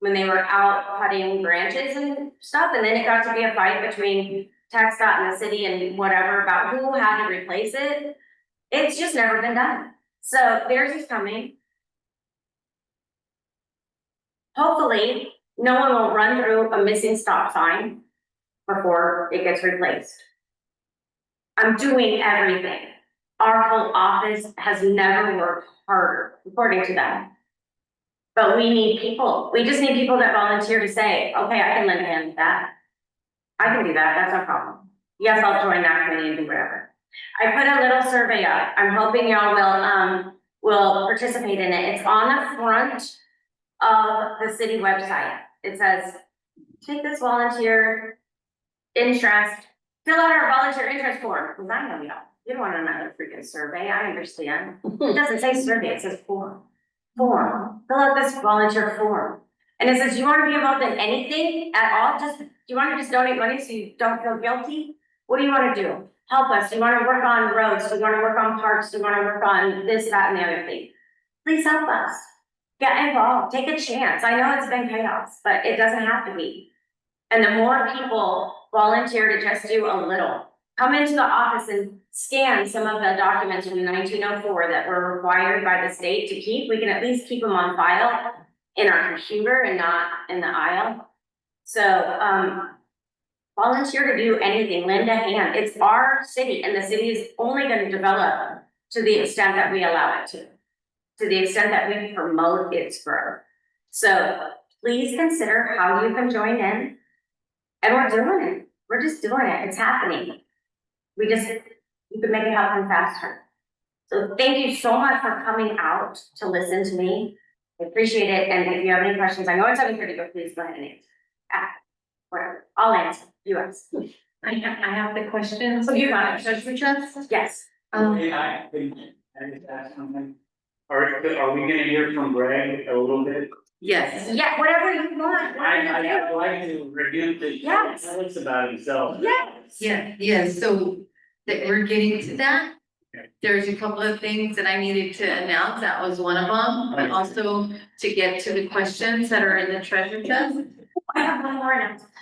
when they were out cutting branches and stuff, and then it got to be a fight between TxDOT and the city and whatever about who had to replace it. It's just never been done. So theirs is coming. Hopefully, no one will run through a missing stop sign before it gets replaced. I'm doing everything. Our whole office has never worked harder, according to them. But we need people. We just need people that volunteer to say, okay, I can lend a hand with that. I can do that, that's no problem. Yes, I'll join that committee and do whatever. I put a little survey up. I'm hoping y'all will participate in it. It's on the front of the city website. It says, take this volunteer interest, fill out our volunteer interest form, because I know you don't want another freaking survey, I understand. It doesn't say survey, it says form. Fill out this volunteer form. And it says, you want to be involved in anything at all? Do you want to just donate money so you don't feel guilty? What do you want to do? Help us. Do you want to work on roads? Do you want to work on parks? Do you want to work on this, that, and the other thing? Please help us. Get involved. Take a chance. I know it's been chaos, but it doesn't have to be. And the more people volunteer to just do a little, come into the office and scan some of the documents from 1904 that were required by the state to keep, we can at least keep them on file in our computer and not in the aisle. So, volunteer to do anything, lend a hand. It's our city, and the city is only going to develop to the extent that we allow it to the extent that we promote its growth. So please consider how you can join in. And we're doing it. We're just doing it. It's happening. You can make it happen faster. So thank you so much for coming out to listen to me. I appreciate it. And if you have any questions, I know it's 7:30, but please go ahead and answer. Whatever. I'll answer. You ask. I have the questions. So you got it. Treasurer Trust? Yes. I just ask something. Are we gonna hear from Greg a little bit? Yes. Yeah, whatever you want. I'd like to review the. Yes. Tell about himself. Yes. Yes, so that we're getting to that. Okay. There's a couple of things that I needed to announce, that was one of them, but also to get to the questions that are in the treasure chest. I have one more announcement.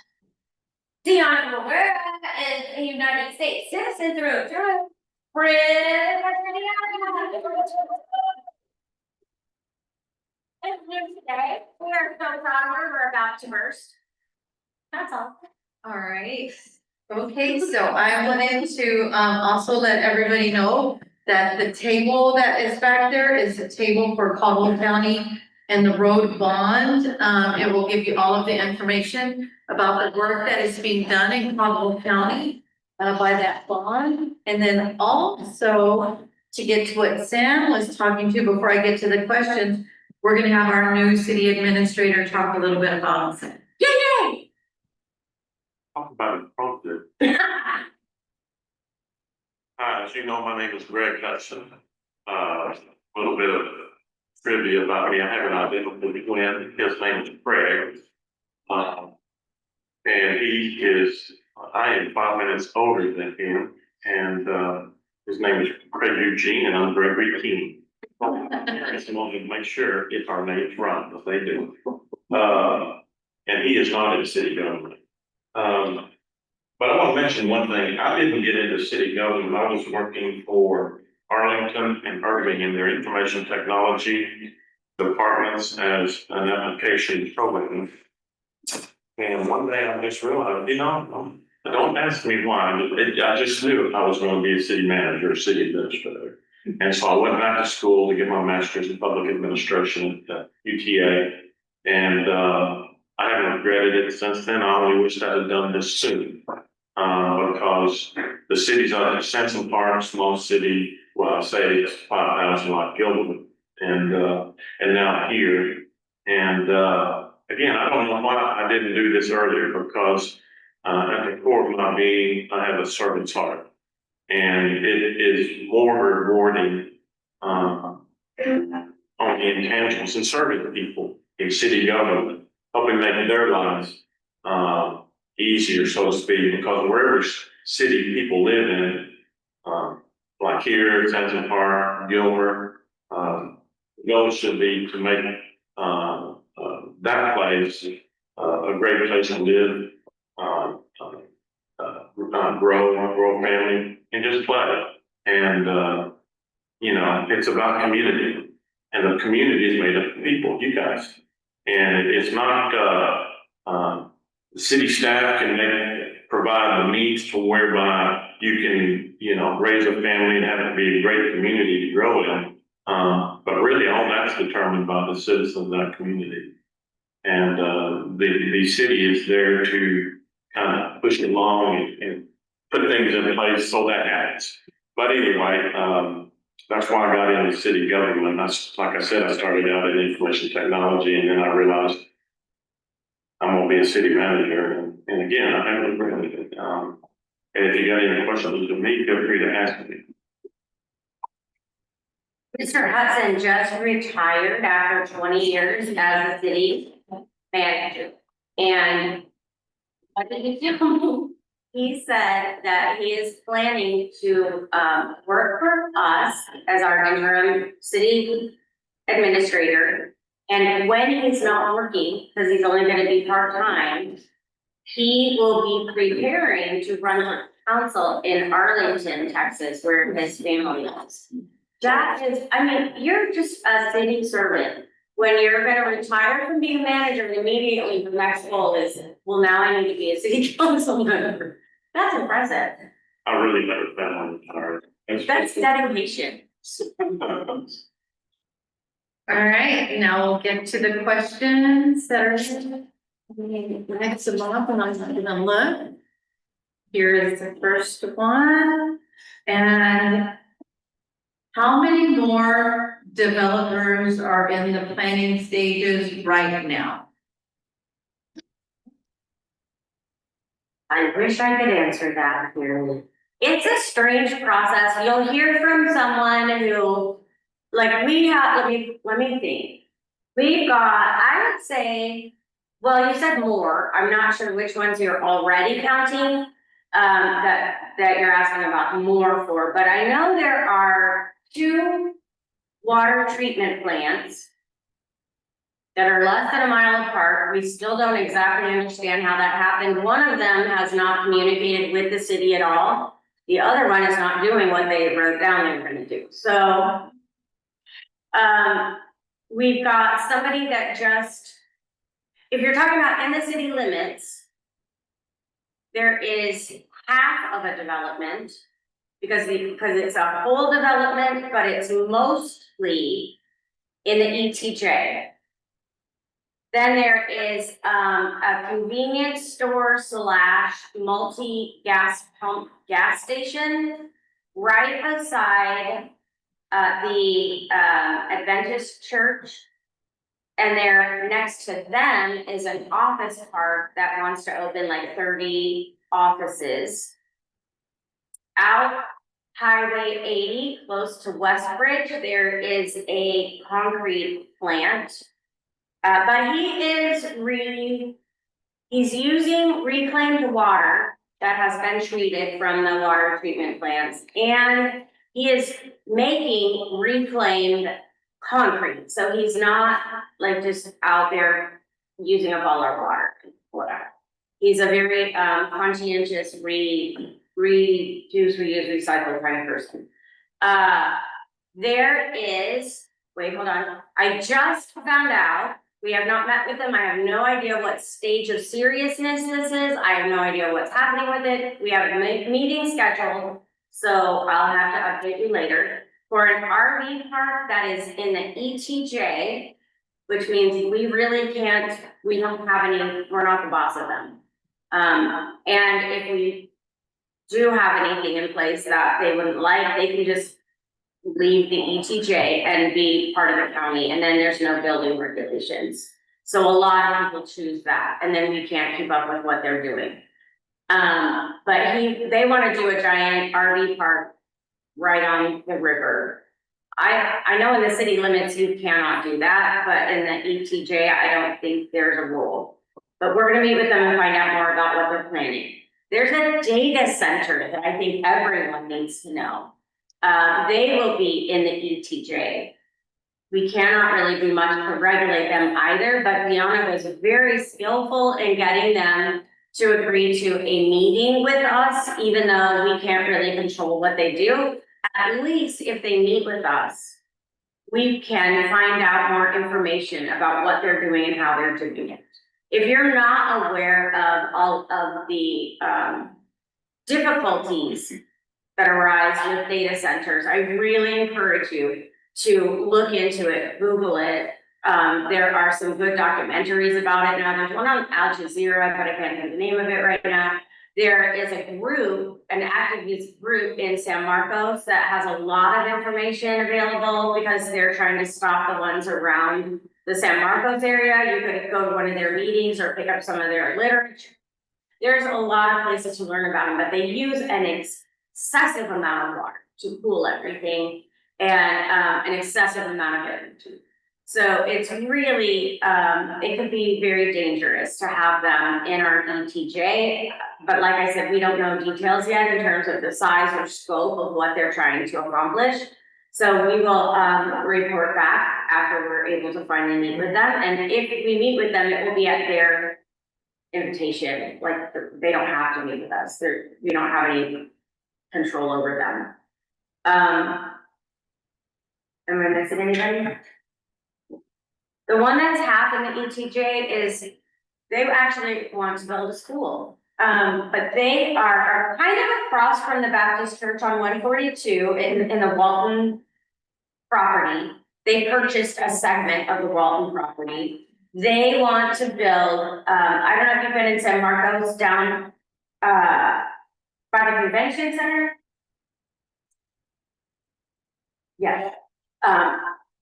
Dion Rivera is a United States citizen through. And today, we are so proud of her, we're about to burst. That's all. All right, okay, so I wanted to also let everybody know that the table that is back there is a table for Caldwell County and the road bond. It will give you all of the information about the work that is being done in Caldwell County by that bond. And then also, to get to what Sam was talking to before I get to the questions, we're gonna have our new city administrator talk a little bit about it. Yay! Talk about it prompted. Hi, as you know, my name is Greg Hudson. A little bit of trivia about me. I have an identical twin. His name is Craig. And he is, I am 5 minutes older than him. And his name is Craig Eugene and I'm Gregory King. I just wanted to make sure if our names right, but they do. And he is not in city government. mention one thing. I didn't get into city government. I was working for Arlington and Irving in their information technology departments as an application program. And one day I just realized, don't ask me why, I just knew I was going to be a city manager, city administrator. And so I went back to school to get my master's in public administration at UTA. And I haven't regretted it since then. I only wish I had done this soon. Because the cities are Sansom Park, small city, well, I say it's 5,000 like Gilbert, and now here. And again, I don't know why I didn't do this earlier, because at the core of my being, I have a servant's heart. And it is more rewarding on the intangibles and serving people in city government, helping make their lives easier, so to speak, because wherever city people live in, like here, Sansom Park, Gilmer, goal should be to make that place a great place to live, grow family, and just play. And it's about community, and the community is made up of people, you guys. And it's not the city staff can provide the means to whereby you can, raise a family and have it be a great community to grow in. But really all that's determined by the citizens of that community. And the city is there to kind of push it along and put things in place so that happens. But anyway, that's why I got into city government. That's, like I said, I started out in information technology, and then I realized I'm gonna be a city manager. And again, I haven't regretted it. And if you got any questions to me, feel free to ask me. Mr. Hudson just retired after 20 years as a city manager. And what did he do? He said that he is planning to work for us as our interim city administrator. And when he's not working, because he's only going to be part-time, he will be preparing to run for council in Arlington, Texas, where his family is. That is, you're just a city servant. When you're gonna retire from being a manager, and immediately the next goal is, well, now I need to be a city council member. That's impressive. I really better bet on it. That's dedication. All right, now we'll get to the questions that are next to Bob, and I'm gonna look. Here is the first one, and how many more developers are in the planning stages right now? I wish I could answer that clearly. It's a strange process. You'll hear from someone who, like, we have, let me think. We've got, I would say, well, you said more. I'm not sure which ones you're already counting, that you're asking about more for, but I know there are 2 water treatment plants that are less than a mile apart. We still don't exactly understand how that happened. One of them has not communicated with the city at all. The other one is not doing what they wrote down they were gonna do. So, we've got somebody that just, if you're talking about in the city limits, there is half of a development because it's a whole development, but it's mostly in the ETJ. Then there is a convenience store / multi-gas pump gas station right beside the Adventist church. And there next to them is an office park that wants to open like 30 offices. Out Highway 80, close to Westbridge, there is a concrete plant. But he's using reclaimed water that has been treated from the water treatment plants, and he is making reclaimed concrete. So he's not like just out there using a bottle of water, whatever. He's a very conscientious reuse, recycle kind of person. There is, wait, hold on, I just found out, we have not met with them, I have no idea what stage of seriousness this is, I have no idea what's happening with it, we have a meeting scheduled, so I'll have to update you later. For an RV park that is in the ETJ, which means we really can't, we don't have any, we're not the boss of them. And if we do have anything in place that they wouldn't like, they can just leave the ETJ and be part of the county, and then there's no building regulations. So a lot of people choose that, and then we can't keep up with what they're doing. But they wanna do a giant RV park right on the river. I know in the city limits, you cannot do that, but in the ETJ, I don't think there's a rule. But we're gonna meet with them and find out more about what they're planning. There's a data center that I think everyone needs to know. They will be in the ETJ. We cannot really do much to regulate them either, but Deanna was very skillful in getting them to agree to a meeting with us, even though we can't really control what they do. At least if they meet with us, we can find out more information about what they're doing and how they're doing it. If you're not aware of all of the difficulties that arise with data centers, I really encourage you to look into it, Google it. There are some good documentaries about it now. There's one on Al Jazeera, but I can't think of the name of it right now. There is a group, an activist group in San Marcos that has a lot of information available because they're trying to stop the ones around the San Marcos area. You could go to one of their meetings or pick up some of their literature. There's a lot of places to learn about them, but they use an excessive amount of water to cool everything and an excessive amount of energy. So it's really, it could be very dangerous to have them in our ETJ. But like I said, we don't know details yet in terms of the size or scope of what they're trying to accomplish. So we will report back after we're able to finally meet with them. And if we meet with them, it will be at their invitation. Like, they don't have to meet with us. We don't have any control over them. Am I missing anybody? The one that's half in the ETJ is, they actually want to build a school. But they are kind of across from the Baptist Church on 142 in the Walton property. They purchased a segment of the Walton property. They want to build, I don't know if you've been in San Marcos, down by the convention center. Yes.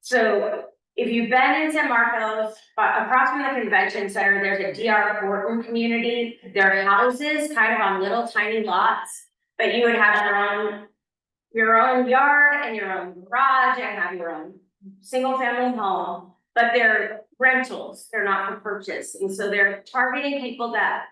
So if you've been in San Marcos, across from the convention center, there's a DR Horton community. There are houses kind of on little tiny lots, but you would have your own yard and your own garage and have your own single family home, but they're rentals, they're not for purchase. And so they're targeting people that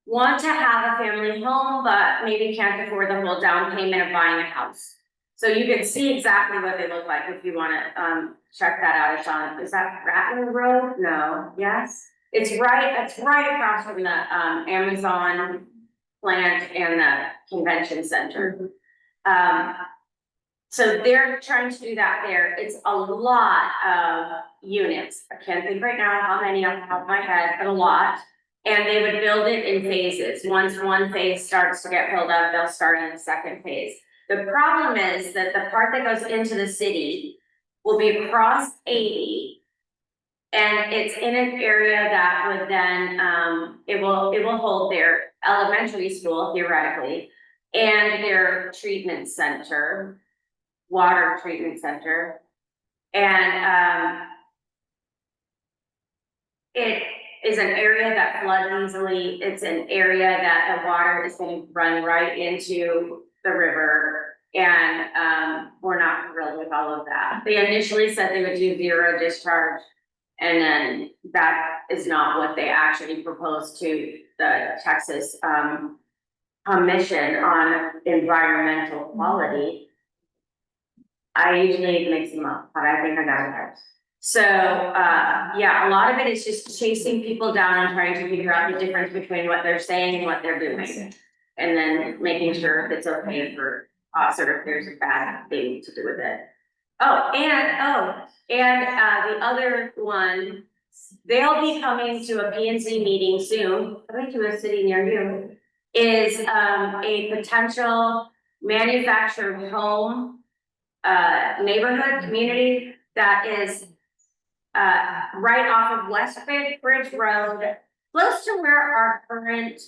want to have a family home, but maybe can't afford the whole down payment of buying a house. So you can see exactly what they look like if you wanna check that out. It's on, is that Rattler Road? No, yes? It's right across from the Amazon plant and the convention center. So they're trying to do that there. It's a lot of units. I can't think right now how many off the top of my head, but a lot. And they would build it in phases. Once one phase starts to get filled up, they'll start in the second phase. The problem is that the part that goes into the city will be across 80. And it's in an area that would then, it will hold their elementary school theoretically and their treatment center, water treatment center. And it is an area that floods easily. It's an area that the water is going to run right into the river. And we're not thrilled with all of that. They initially said they would do zero discharge. And then that is not what they actually proposed to the Texas Commission on Environmental Quality. I usually mix them up, but I think I got it right. So, yeah, a lot of it is just chasing people down and trying to figure out the difference between what they're saying and what they're doing. And then making sure if it's okay for us or if there's a bad thing to do with it. The other one, they'll be coming to a P and Z meeting soon, coming to a city near you. Is a potential manufactured home neighborhood community that is right off of West Bridge Road, close to where our current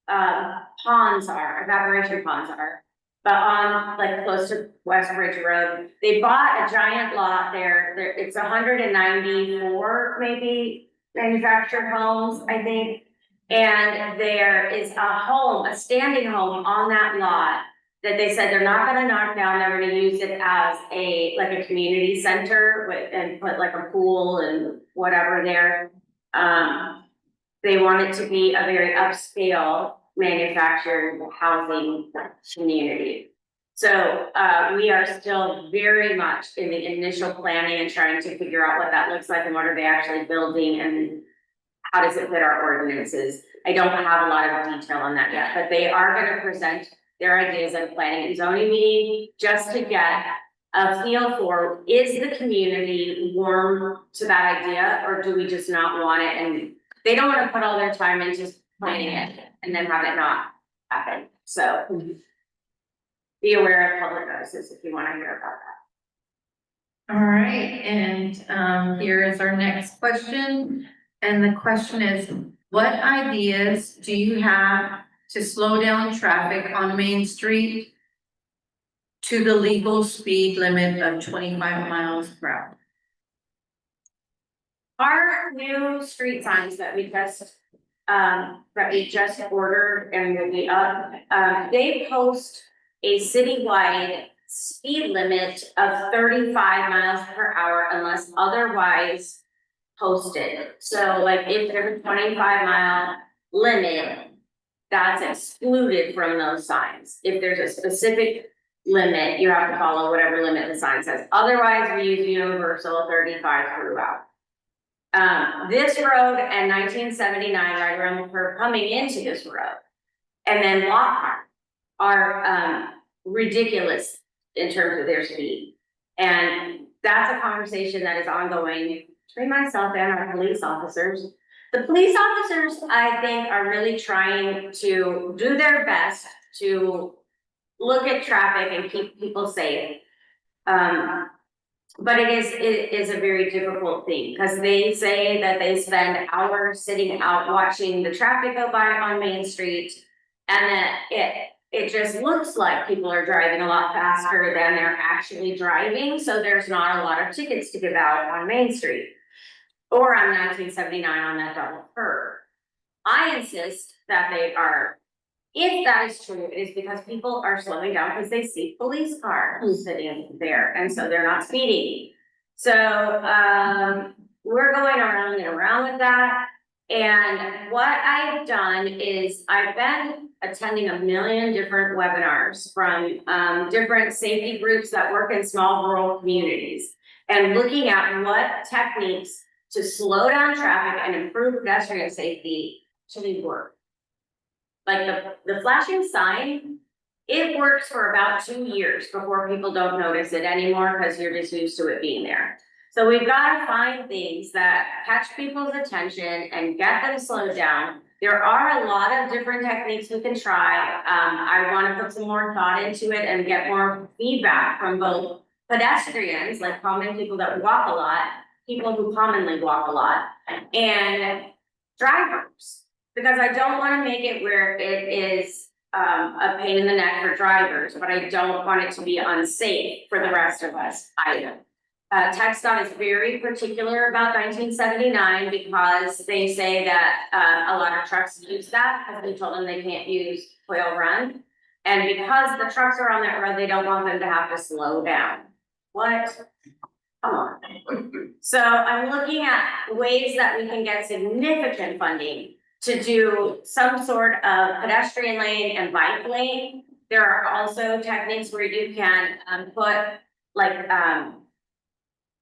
ponds are, evaporation ponds are. But on, like, close to West Bridge Road, they bought a giant lot there, it's 194 maybe manufactured homes, I think. And there is a home, a standing home on that lot that they said they're not gonna knock down, they're gonna use it as a, like a community center with, and put like a pool and whatever there. They want it to be a very upscale manufactured housing community. So, we are still very much in the initial planning and trying to figure out what that looks like and what are they actually building and how does it fit our ordinances? I don't have a lot of detail on that yet, but they are gonna present their ideas at planning and zoning meeting just to get a feel for, is the community warm to that idea, or do we just not want it? And they don't wanna put all their time into planning it and then have it not happen, so. Be aware of public notices if you wanna hear about that. All right, and here is our next question. And the question is, what ideas do you have to slow down traffic on Main Street to the legal speed limit of 25 miles per hour? Our new street signs that we just ordered and will be up, they post a citywide speed limit of 35 miles per hour unless otherwise posted. So like if there's a 25-mile limit, that's excluded from those signs. If there's a specific limit, you have to follow whatever limit the sign says. Otherwise, we use universal 35 throughout. This road and 1979 right around the curve coming into this road, and then Lockhart are ridiculous in terms of their speed. And that's a conversation that is ongoing between myself and our police officers. The police officers, I think, are really trying to do their best to look at traffic and keep people safe. But it is a very difficult thing, because they say that they spend hours sitting out watching the traffic go by on Main Street. And that it just looks like people are driving a lot faster than they're actually driving, so there's not a lot of tickets to give out on Main Street. Or on 1979 on that double curve. I insist that they are, if that is true, it is because people are slowing down because they see police cars sitting there, and so they're not speeding. So, we're going around and around with that. And what I've done is I've been attending a million different webinars from, different safety groups that work in small rural communities. And looking at what techniques to slow down traffic and improve pedestrian safety actually work. Like the flashing sign, it works for about 2 years before people don't notice it anymore because you're just used to it being there. So we've got to find things that catch people's attention and get them slowed down. There are a lot of different techniques we can try. I want to put some more thought into it and get more feedback from both pedestrians, like common people that walk a lot, people who commonly walk a lot, and drivers. Because I don't want to make it where it is a pain in the neck for drivers, but I don't want it to be unsafe for the rest of us either. TxDOT is very particular about 1979 because they say that a lot of trucks use that because we told them they can't use Quail Run. And because the trucks are on that road, they don't want them to have to slow down. What? Come on. So I'm looking at ways that we can get significant funding to do some sort of pedestrian lane and bike lane. There are also techniques where you can put like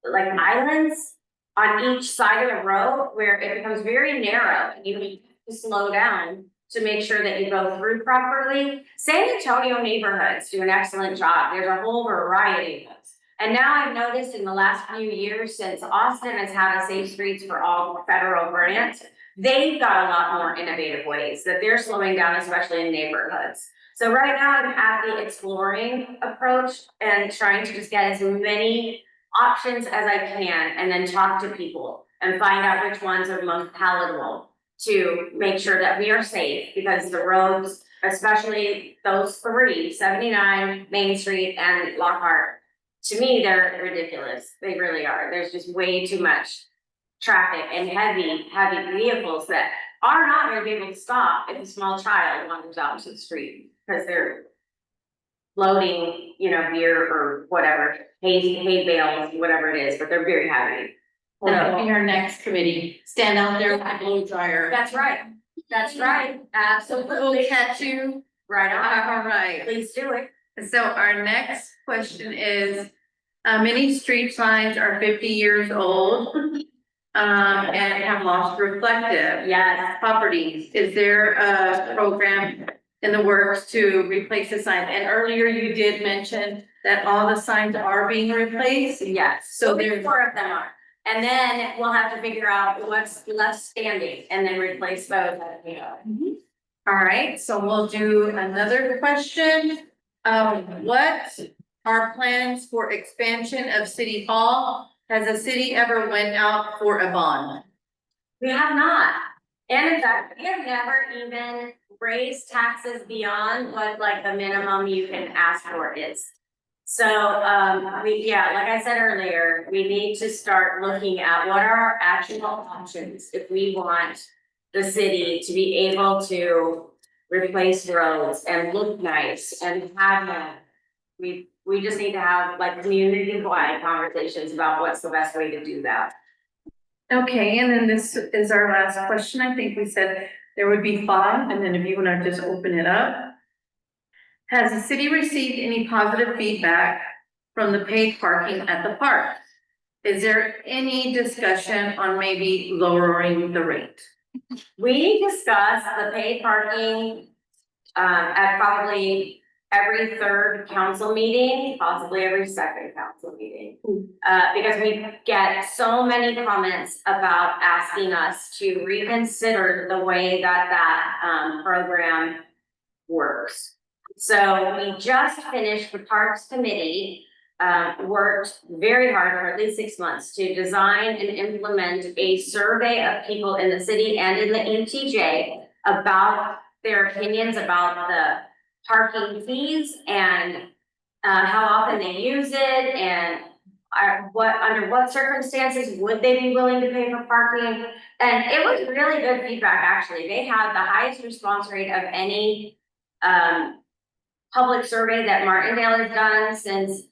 islands on each side of the road where it becomes very narrow and you need to slow down to make sure that you go through properly. San Antonio neighborhoods do an excellent job. There's a whole variety of those. And now I've noticed in the last few years, since Austin has had a Safe Streets for All federal grant, they've got a lot more innovative ways that they're slowing down, especially in neighborhoods. So right now I'm at the exploring approach and trying to just get as many options as I can and then talk to people and find out which ones are most palatable to make sure that we are safe, because the roads, especially those three, 79, Main Street and Lockhart, to me, they're ridiculous. They really are. There's just way too much traffic and heavy vehicles that are not gonna be able to stop if a small child wanders out to the street, because they're loading, you know, beer or whatever, hay bales, whatever it is, but they're very heavy. So in our next committee, stand out there with a blow dryer. That's right. That's right. We'll Absolutely. catch you. Right on. All right. Please do it. So our next question is, many street signs are 50 years old, and have lost reflective Yes. properties. Is there a program in the works to replace the sign? And earlier you did mention that all the signs are being replaced. Yes. So Only there's- 4 of them are. And then we'll have to figure out what's left standing and then replace those as we go. All right, so we'll do another question. What are plans for expansion of City Hall? Has the city ever went out for a bond? We have not. And in fact, we have never even raised taxes beyond what like the minimum you can ask for is. So, like I said earlier, we need to start looking at what are our actual options if we want the city to be able to replace roads and look nice and have that. We just need to have like community-wide conversations about what's the best way to do that. Okay, and then this is our last question. I think we said there would be 5, and then if you wanna just open it up. Has the city received any positive feedback from the paid parking at the park? Is there any discussion on maybe lowering the rate? We discuss the paid parking at probably every 3rd council meeting, possibly every 2nd council meeting. Because we get so many comments about asking us to reconsider the way that program works. So we just finished, the Parks Committee worked very hard for at least 6 months to design and implement a survey of people in the city and in the ETJ about their opinions about the parking fees and how often they use it and under what circumstances would they be willing to pay for parking. And it was really good feedback, actually. They had the highest response rate of any public survey that Martindale has done since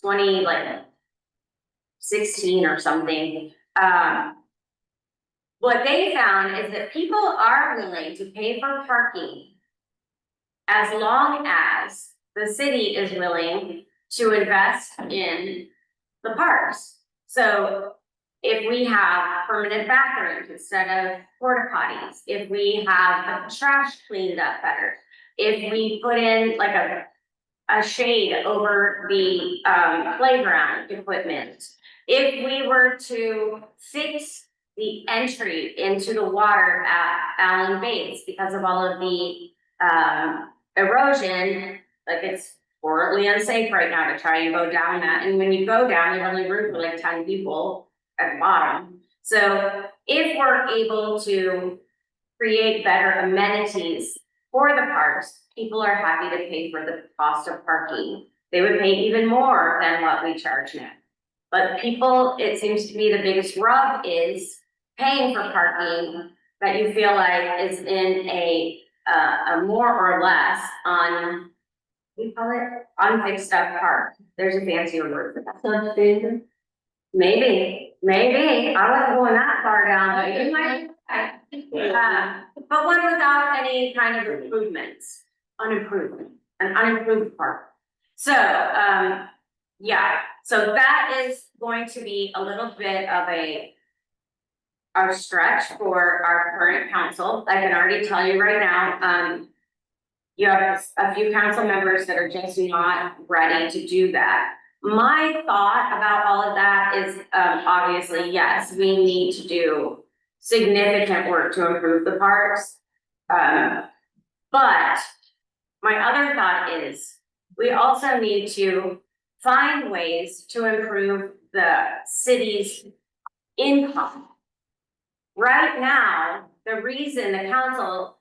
2016 or something. What they found is that people are willing to pay for parking as long as the city is willing to invest in the parks. So if we have permanent bathrooms instead of porta potties, if we have the trash cleaned up better, if we put in like a shade over the playground equipment, if we were to fix the entry into the water at Allen Bates because of all of the erosion, like it's horribly unsafe right now to try and go down that. And when you go down, there's only room for like 10 people at the bottom. So if we're able to create better amenities for the parks, people are happy to pay for the cost of parking. They would pay even more than what we charge now. But people, it seems to be the biggest rub is paying for parking that you feel like is in a more or less on, we call it unfixed up park. There's a fancier word for that. Substandard. Maybe, I wasn't going that far down, but you might. But one without any kind of improvements, an unimproved park. So, yeah, so that is going to be a little bit of a a stretch for our current council. I can already tell you right now, you have a few council members that are just not ready to do that. My thought about all of that is, obviously, yes, we need to do significant work to improve the parks. But my other thought is, we also need to find ways to improve the city's income. Right now, the reason the council,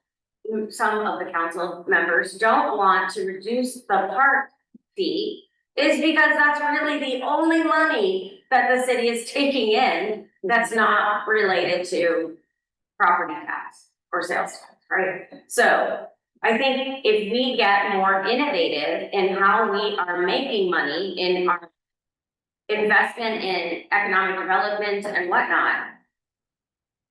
some of the council members don't want to reduce the park fee is because that's really the only money that the city is taking in that's not related to property tax or sales tax, right? So I think if we get more innovative in how we are making money in our investment in economic development and whatnot,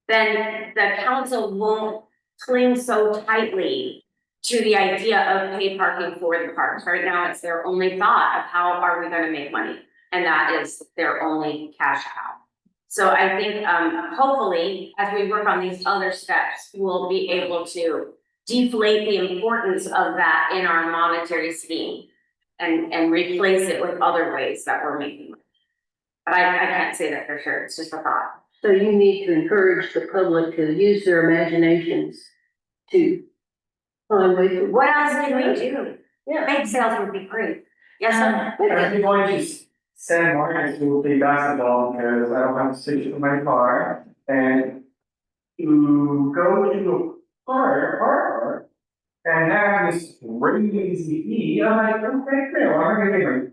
then the council won't cling so tightly to the idea of paid parking for the parks. Right now, it's their only thought of how are we gonna make money? And that is their only cash cow. So I think, hopefully, as we work on these other steps, we'll be able to deflate the importance of that in our monetary scheme and replace it with other ways that we're making money. But I can't say that for sure, it's just a thought. So you need to encourage the public to use their imaginations to find ways to. What else can we do? Yeah. Bake sales would be great. Yes, sir? I'm going to San Marcos to play basketball because I don't have to switch to my car and to go to a park and have this crazy heat. I'm like, okay, great, I'm gonna get my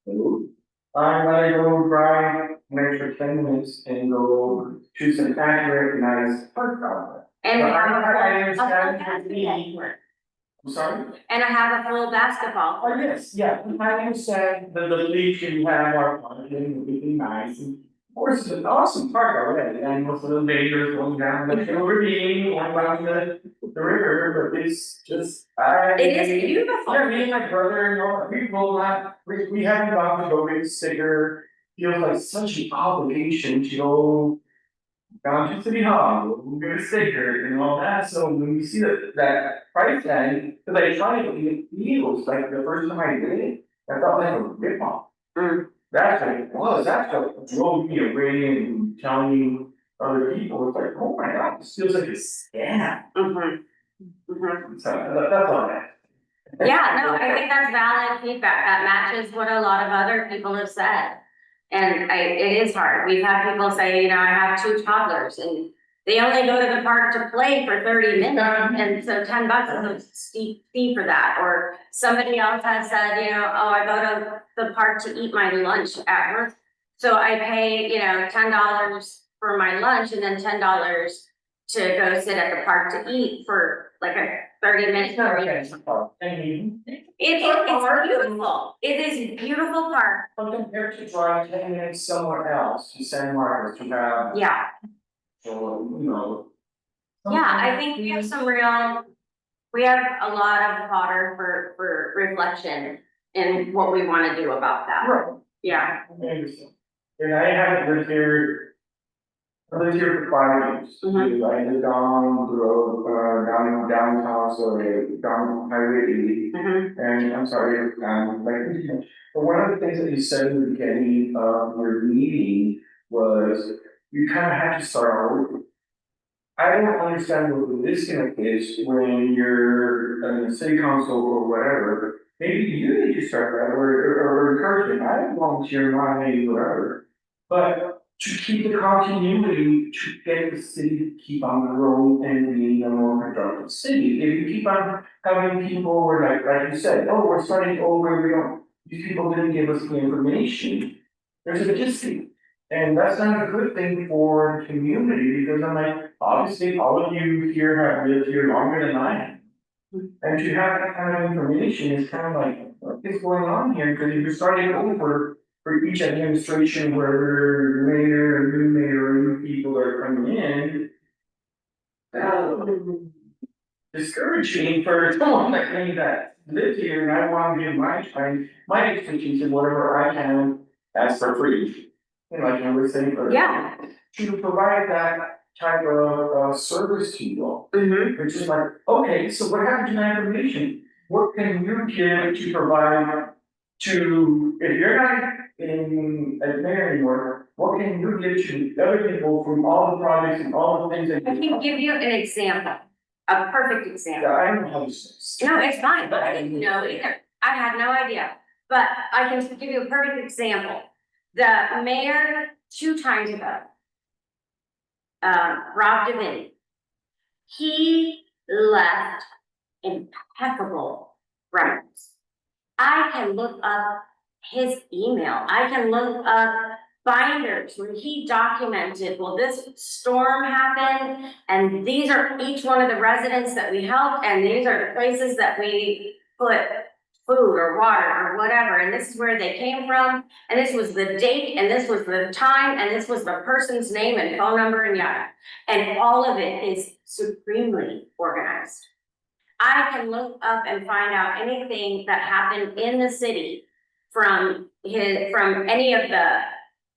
food. I'm gonna go drive an extra 10 minutes and go to some accurate, nice park outlet. And But have I a full understand basketball. I'm sorry? And I have a full basketball. Oh, yes, yeah, I understand the bleach and you have our parking, would be nice, and of course, it's an awesome park already, and with the neighbors going down the ravine, going down the river, but it's just, It is beautiful. Yeah, me and my brother and all, we will not, we haven't gone to go get sticker, feels like such an obligation to go down to City Hall, we'll get a sticker and all that, so when you see that price tag, cause I tried it, it feels like the first time I did it, I felt like a ripoff. That's what it was, that's what drove me away and telling other people, it's like, oh my god, this feels like a scam. So that's all that. Yeah, no, I think that's valid feedback. That matches what a lot of other people have said. And it is hard. We've had people say, you know, I have 2 toddlers and they only go to the park to play for 30 minutes. And so $10 is a steep fee for that. Or somebody else has said, you know, oh, I go to the park to eat my lunch at work. So I pay, you know, $10 for my lunch and then $10 to go sit at the park to eat for like a 30-minute. It's beautiful. It is a beautiful park. But compared to drive 10 minutes somewhere else to San Marcos to have, Yeah, so, you know. yeah, I think we have we have a lot of fodder for reflection in what we wanna do about that. Right. Yeah, I understand. And I haven't lived here. I lived here for 5 years. I lived on the road, downtown, so down Highway 80. And I'm sorry, but one of the things that you said in the beginning of your meeting was you kind of had to start over. I don't understand what the disconnect is when you're in the city council or whatever. Maybe you need to start that or encourage it. I don't volunteer nominating whatever. But to keep the continuity, to get the city to keep on the road and being a more productive city. If you keep on having people who are like you said, oh, we're starting over, these people didn't give us the information. There's a disconnect. And that's not a good thing for the community, because I'm like, obviously, all of you here have lived here longer than I have. And to have that kind of information is kind of like, what is going on here? Because if you're starting over for each administration, whether mayor, or new mayor, or new people are coming in, discouraging for someone like me that lives here and I want to give my time, my expertise in whatever I can, ask for free. Like you were saying, yeah, to provide that type of service to you all. Mhm. It's just like, okay, so what happened to my information? What can you give to provide to, if you're not in a mayor anymore, what can you give to the other people from all the projects and all the things that I you? can give you an example, a perfect Yeah, example. I don't know how this is. No, it's fine, but I didn't know either. I had no idea. But I can give you a perfect example. The mayor, 2 times ago, Rob Devine, he left impeccable records. I can look up his email. I can look up binders where he documented, well, this storm happened, and these are each one of the residents that we helped, and these are the places that we put food or water or whatever, and this is where they came from, and this was the date, and this was the time, and this was the person's name and phone number and yada. And all of it is supremely organized. I can look up and find out anything that happened in the city from any of the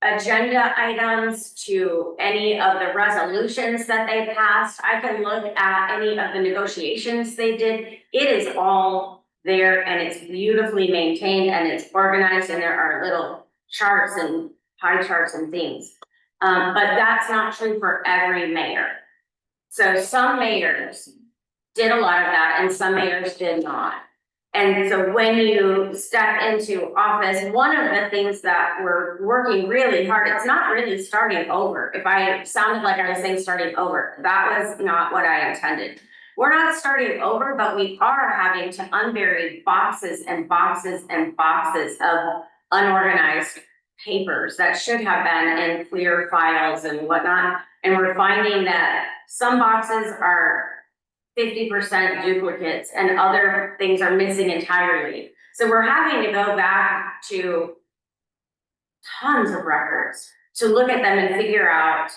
agenda items to any of the resolutions that they passed. I can look at any of the negotiations they did. It is all there and it's beautifully maintained and it's organized and there are little charts and pie charts and things. But that's not true for every mayor. So some mayors did a lot of that and some mayors did not. And so when you step into office, one of the things that we're working really hard, it's not really starting over. If I sounded like I was saying starting over, that was not what I intended. We're not starting over, but we are having to unbury boxes and boxes and boxes of unorganized papers that should have been in clear files and whatnot. And we're finding that some boxes are 50% duplicates and other things are missing entirely. So we're having to go back to tons of records to look at them and figure out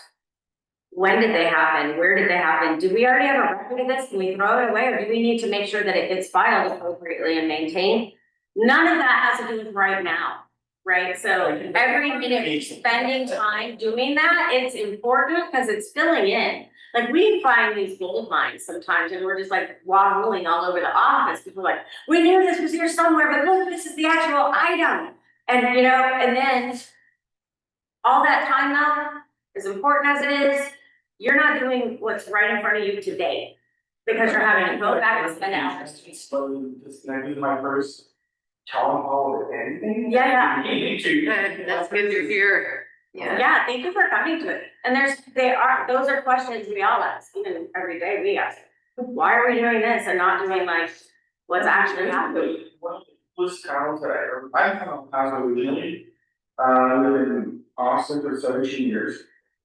when did they happen, where did they happen, do we already have a record of this, can we throw it away, or do we need to make sure that it gets filed appropriately and maintained? None of that has to do with right now, right? So every minute you're spending time doing that, it's important because it's filling in. Like we find these gold mines sometimes and we're just like wobbling all over the office. People are like, we knew this was here somewhere, but look, this is the actual item. And you know, and then all that time though, as important as it is, you're not doing what's right in front of you today. Because you're having to go back and spend hours. So this can I do my first town hall or anything? Yeah, Good, that's good to hear. yeah, thank you for coming to it. And those are questions we all ask, even every day we ask. Why are we doing this and not doing like what's actually happening? One of the coolest towns that I'm from El Paso originally. I lived in Austin for 17 years.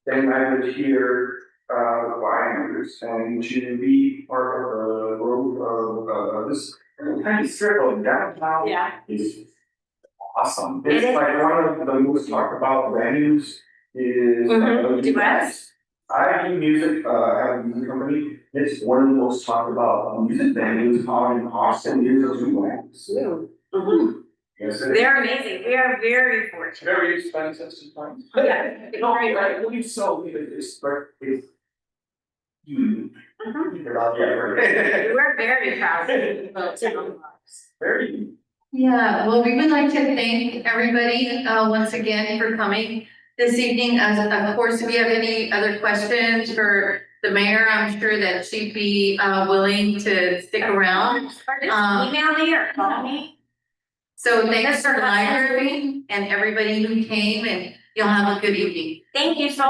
Then I lived here, 5 years, and to be part of the world of this tiny strip of downtown. Yeah. Is awesome. It It's is. like one of the most talked about venues is. Duets. I do music, have a music company, it's one of the most talked about music venues out in Austin, is those Duets. Mhm. Yes, it is. They're amazing. We are very fortunate. Very expensive sometimes. Yeah. No, like, when you sell it's, but it's. You. Mhm. Yeah, right. We're very proud of them. Very. Yeah, well, we would like to thank everybody, once again for coming this evening. As of course, if you have any other questions for the mayor, I'm sure that she'd be, willing to stick around. Or just email me or call me. So thanks for the library and everybody who came and you'll have a good evening. Thank you so